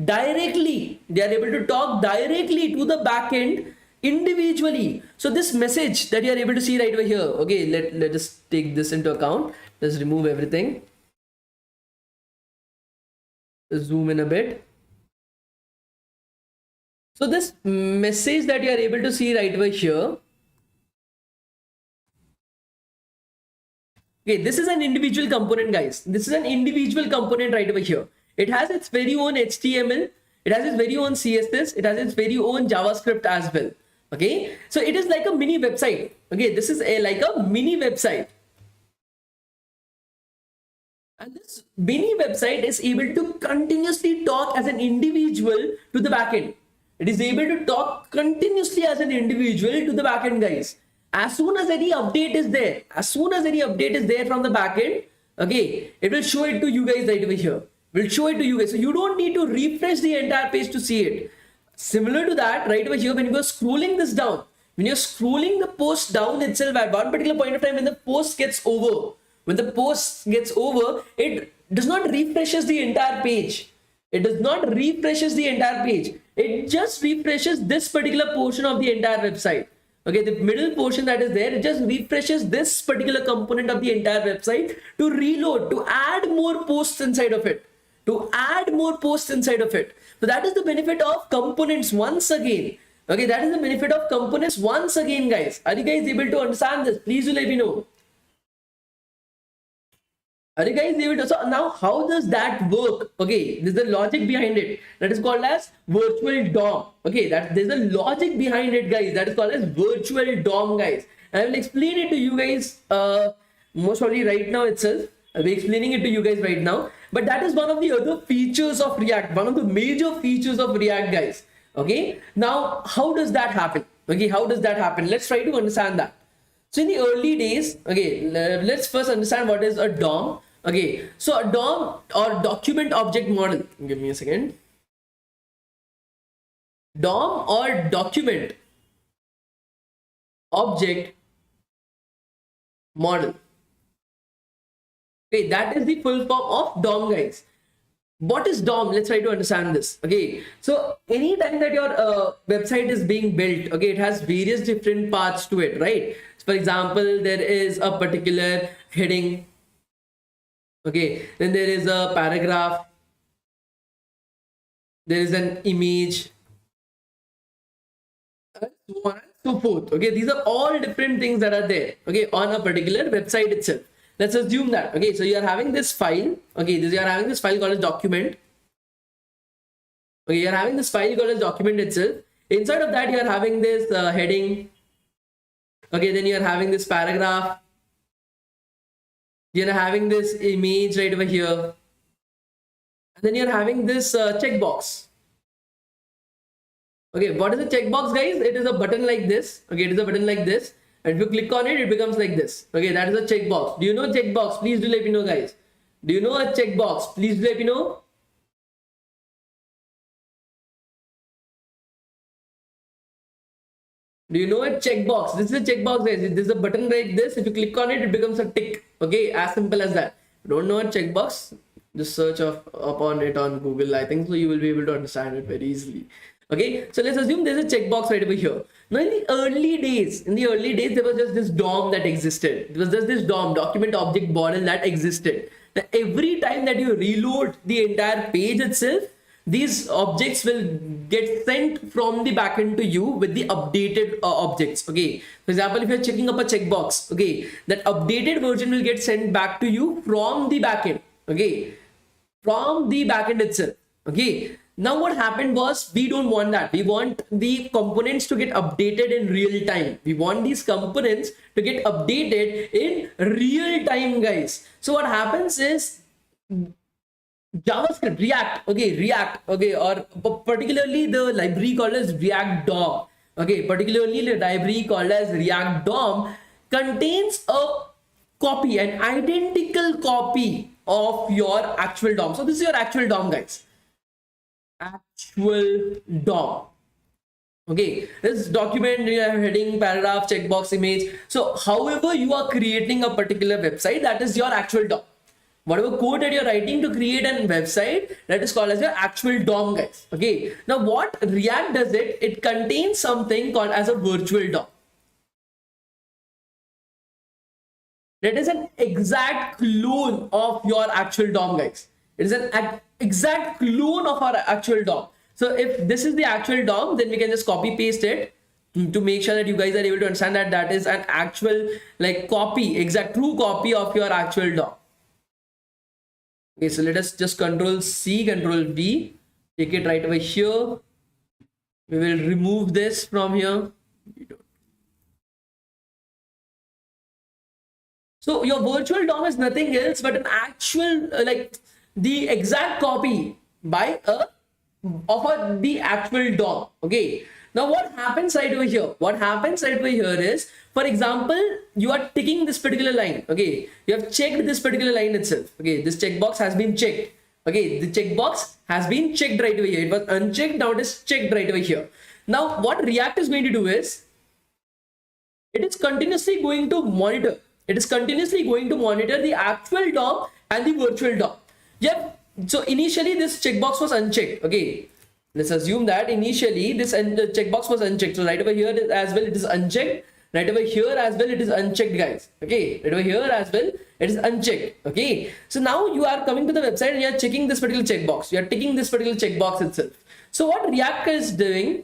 directly. They are able to talk directly to the backend individually. So this message that you are able to see right over here. Okay, let us take this into account. Let's remove everything. Let's zoom in a bit. So this message that you are able to see right over here. Okay, this is an individual component, guys. This is an individual component right over here. It has its very own HTML. It has its very own CSS. It has its very own JavaScript as well. Okay, so it is like a mini website. Okay, this is like a mini website. And this mini website is able to continuously talk as an individual to the backend. It is able to talk continuously as an individual to the backend, guys. As soon as any update is there, from the backend, okay, it will show it to you guys right over here. will show it to you guys. So you don't need to refresh the entire page to see it. Similar to that, right over here, when you are scrolling this down, when you're scrolling the post down itself at one particular point of time, when the post gets over, it does not refreshes the entire page. It does not refreshes the entire page. It just refreshes this particular portion of the entire website. Okay, the middle portion that is there, it just refreshes this particular component of the entire website to reload, to add more posts inside of it. So that is the benefit of components once again. Okay, that is the benefit of components once again, guys. Are you guys able to understand this? Please do let me know. Are you guys able to? So now how does that work? Okay, there's the logic behind it. That is called as virtual DOM. Okay, there's a logic behind it, guys. That is called as virtual DOM, guys. And I will explain it to you guys most probably right now itself. I'll be explaining it to you guys right now. But that is one of the other features of React, one of the major features of React, guys. Okay, now how does that happen? Okay, how does that happen? Let's try to understand that. So in the early days, okay, let's first understand what is a DOM. Okay, so a DOM or document object model. Give me a second. DOM or document object model. Okay, that is the full form of DOM, guys. What is DOM? Let's try to understand this. Okay, so anytime that your website is being built, okay, it has various different parts to it, right? So for example, there is a particular heading. Okay, then there is a paragraph, there is an image, and so on and so forth. Okay, these are all different things that are there, okay, on a particular website itself. Let's assume that, okay, so you are having this file, okay, you are having this file called as document. Okay, you are having this file called as document itself. Inside of that, you are having this heading. Okay, then you are having this paragraph. You're having this image right over here, and then you're having this checkbox. Okay, what is the checkbox, guys? It is a button like this. Okay, it is a button like this, and if you click on it, it becomes like this. Okay, that is a checkbox. Do you know checkbox? Please do let me know, guys. Do you know a checkbox? Please do let me know. Do you know a checkbox? This is a checkbox, guys. This is a button like this. If you click on it, it becomes a tick. Okay, as simple as that. Don't know a checkbox? Just search upon it on Google. I think so you will be able to understand it very easily. Okay, so let's assume there's a checkbox right over here. Now in the early days, there was just this DOM that existed. It was just this DOM, document object model, that existed. Now every time that you reload the entire page itself, these objects will get sent from the backend to you with the updated objects. Okay, for example, if you're checking up a checkbox, okay, that updated version will get sent back to you from the backend. Okay, from the backend itself. Okay, now what happened was, we don't want that. We want the components to get updated in real time. We want these components to get updated in real time, guys. So what happens is, JavaScript, React, okay, or particularly the library called as React DOM, okay, particularly the library called as React DOM contains a copy, an identical copy of your actual DOM. So this is your actual DOM, guys. Actual DOM. Okay, this document, you have heading, paragraph, checkbox, image. So however you are creating a particular website, that is your actual DOM. Whatever code that you're writing to create a website, that is called as your actual DOM, guys. Okay, now what React does, it contains something called as a virtual DOM. That is an exact clone of your actual DOM, guys. It is an exact clone of our actual DOM. So if this is the actual DOM, then we can just copy paste it to make sure that you guys are able to understand that that is an actual, like, copy, exact true copy of your actual DOM. Okay, so let us just Control C, Control V, take it right over here. We will remove this from here. So your virtual DOM is nothing else but an actual, like the exact copy by the actual DOM. Okay. Now what happens right over here? What happens right over here is, for example, you are ticking this particular line. Okay, you have checked this particular line itself. Okay, this checkbox has been checked. Okay, the checkbox has been checked right over here. It was unchecked, now it is checked right over here. Now what React is going to do is, it is continuously going to monitor. It is continuously going to monitor the actual DOM and the virtual DOM. Yep. So initially this checkbox was unchecked. Okay. Let's assume that initially this checkbox was unchecked. So right over here as well it is unchecked. Right over here as well it is unchecked, guys. Okay. Right over here as well it is unchecked. Okay. So now you are coming to the website and you are checking this particular checkbox. You are ticking this particular checkbox itself. So what React is doing,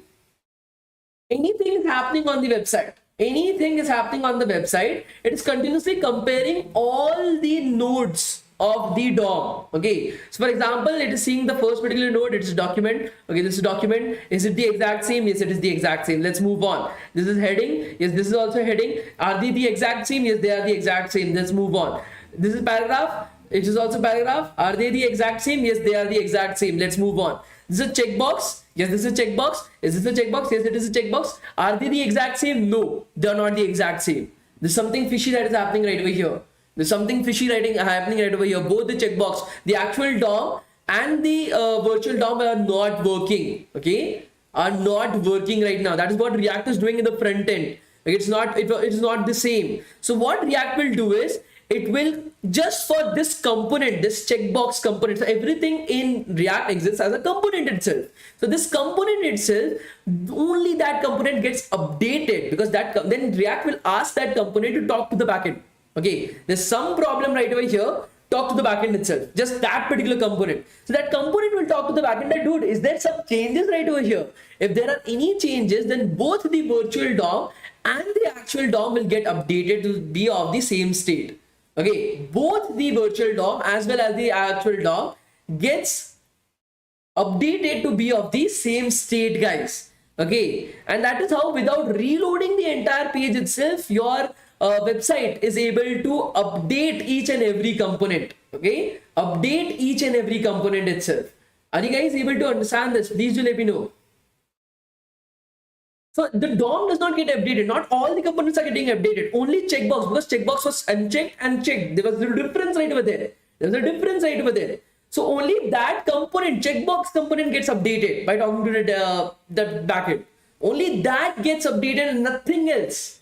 anything is happening on the website. Anything is happening on the website, it is continuously comparing all the nodes of the DOM. Okay, so for example, it is seeing the first particular node, it is document. Okay, this is document. Is it the exact same? Yes, it is the exact same. Let's move on. This is heading. Yes, this is also heading. Are they the exact same? Yes, they are the exact same. Let's move on. This is paragraph. It is also paragraph. Are they the exact same? Yes, they are the exact same. Let's move on. This is a checkbox. Yes, this is a checkbox. Is this a checkbox? Yes, it is a checkbox. Are they the exact same? No, they are not the exact same. There's something fishy that is happening right over here. There's something fishy happening right over here. Both the checkbox, the actual DOM and the virtual DOM are not working. Okay, are not working right now. That is what React is doing in the front end. Like it's not. It is not the same. So what React will do is, it will just for this component, this checkbox component. So everything in React exists as a component itself. So this component itself, only that component gets updated, because that then React will ask that component to talk to the backend. Okay, there's some problem right over here. Talk to the backend itself, just that particular component. So that component will talk to the backend that, dude, is there some changes right over here? If there are any changes, then both the virtual DOM and the actual DOM will get updated to be of the same state. Okay, both the virtual DOM as well as the actual DOM gets updated to be of the same state, guys. Okay, and that is how, without reloading the entire page itself, your website is able to update each and every component. Okay, update each and every component itself. Are you guys able to understand this? Please do let me know. So the DOM does not get updated. Not all the components are getting updated. Only checkbox, because checkbox was unchecked and checked. There was a difference right over there. There was a difference right over there. So only that component, checkbox component, gets updated by talking to the backend. Only that gets updated and nothing else.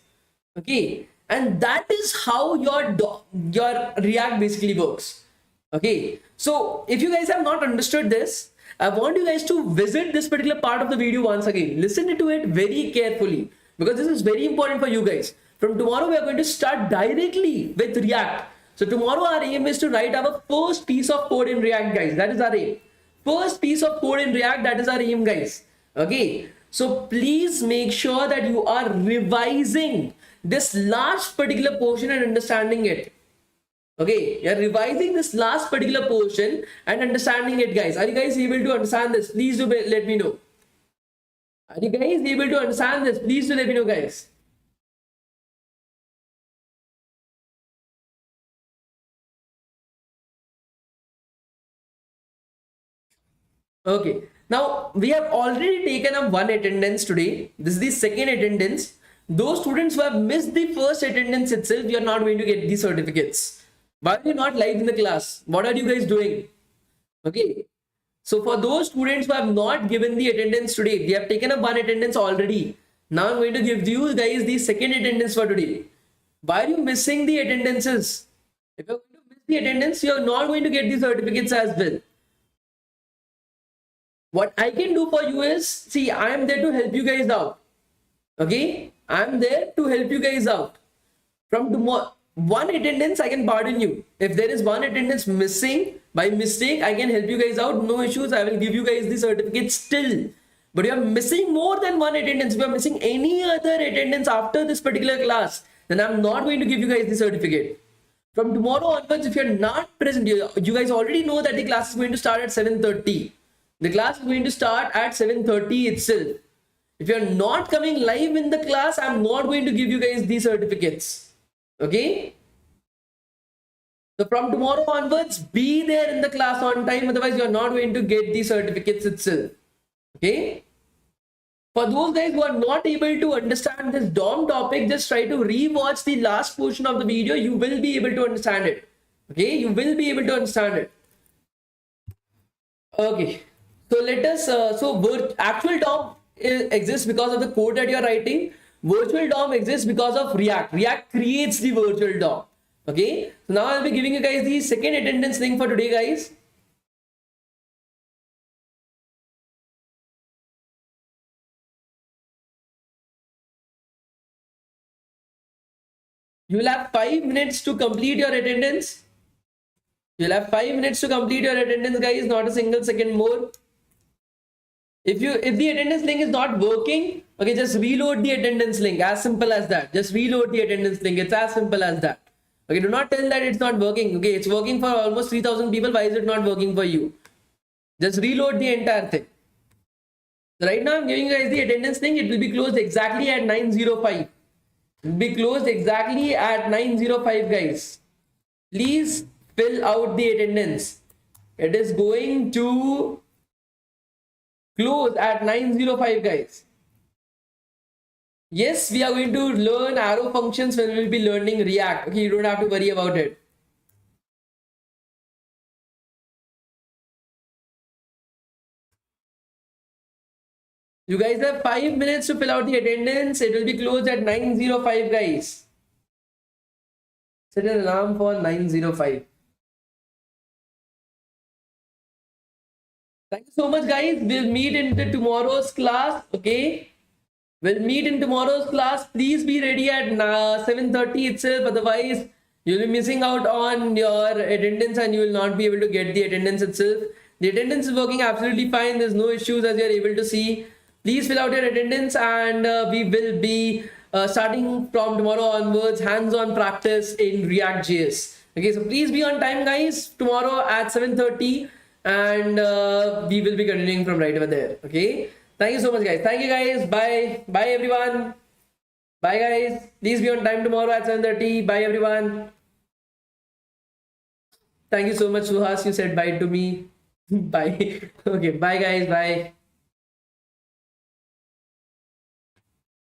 Okay, and that is how your React basically works. Okay, so if you guys have not understood this, I want you guys to visit this particular part of the video once again. Listen to it very carefully, because this is very important for you guys. From tomorrow, we are going to start directly with React. So tomorrow our aim is to write our first piece of code in React, guys. That is our aim. First piece of code in React, that is our aim, guys. Okay, so please make sure that you are revising this last particular portion and understanding it. Okay, you're revising this last particular portion and understanding it, guys. Are you guys able to understand this? Please do let me know. Are you guys able to understand this? Please do let me know, guys. Okay, now we have already taken up one attendance today. This is the second attendance. Those students who have missed the first attendance itself, we are not going to get the certificates. Why are you not live in the class? What are you guys doing? Okay, so for those students who have not given the attendance today, we have taken up one attendance already. Now I'm going to give you guys the second attendance for today. Why are you missing the attendances? If you're going to miss the attendance, you're not going to get the certificates as well. What I can do for you is, see, I am there to help you guys out. Okay, I'm there to help you guys out. From tomorrow, one attendance I can pardon you. If there is one attendance missing by mistake, I can help you guys out. No issues. I will give you guys the certificate still. But you are missing more than one attendance. If you are missing any other attendance after this particular class, then I'm not going to give you guys the certificate. From tomorrow onwards, if you're not present, you guys already know that the class is going to start at 7:30. The class is going to start at 7:30 itself. If you're not coming live in the class, I'm not going to give you guys the certificates. Okay? So from tomorrow onwards, be there in the class on time. Otherwise, you're not going to get the certificates itself. Okay? For those guys who are not able to understand this DOM topic, just try to re-watch the last portion of the video. You will be able to understand it. Okay? You will be able to understand it. Okay, so let us. Actual DOM exists because of the code that you are writing. Virtual DOM exists because of React. React creates the virtual DOM. Okay, so now I'll be giving you guys the second attendance link for today, guys. You will have 5 minutes to complete your attendance. You'll have 5 minutes to complete your attendance, guys. Not a single second more. If the attendance link is not working, okay, just reload the attendance link. As simple as that. Just reload the attendance link. It's as simple as that. Okay, do not tell that it's not working. Okay, it's working for almost 3,000 people. Why is it not working for you? Just reload the entire thing. So right now I'm giving you guys the attendance link. It will be closed exactly at 9:05. It will be closed exactly at 9:05, guys. Please fill out the attendance. It is going to close at 9:05, guys. Yes, we are going to learn arrow functions when we will be learning React. Okay, you don't have to worry about it. You guys have 5 minutes to fill out the attendance. It will be closed at 9:05, guys. Set an alarm for 9:05. Thank you so much, guys. We'll meet in the tomorrow's class. Okay. We'll meet in tomorrow's class. Please be ready at 7:30 itself. Otherwise, you'll be missing out on your attendance and you will not be able to get the attendance itself. The attendance is working absolutely fine. There's no issues as you're able to see. Please fill out your attendance and we will be starting from tomorrow onwards hands-on practice in React.js. Okay, so please be on time, guys. Tomorrow at 7:30 and we will be continuing from right over there. Okay. Thank you so much, guys. Thank you, guys. Bye. Bye, everyone. Bye, guys. Please be on time tomorrow at 7:30. Bye, everyone. Thank you so much, Suhas. You said bye to me. Bye. Okay. Bye, guys. Bye.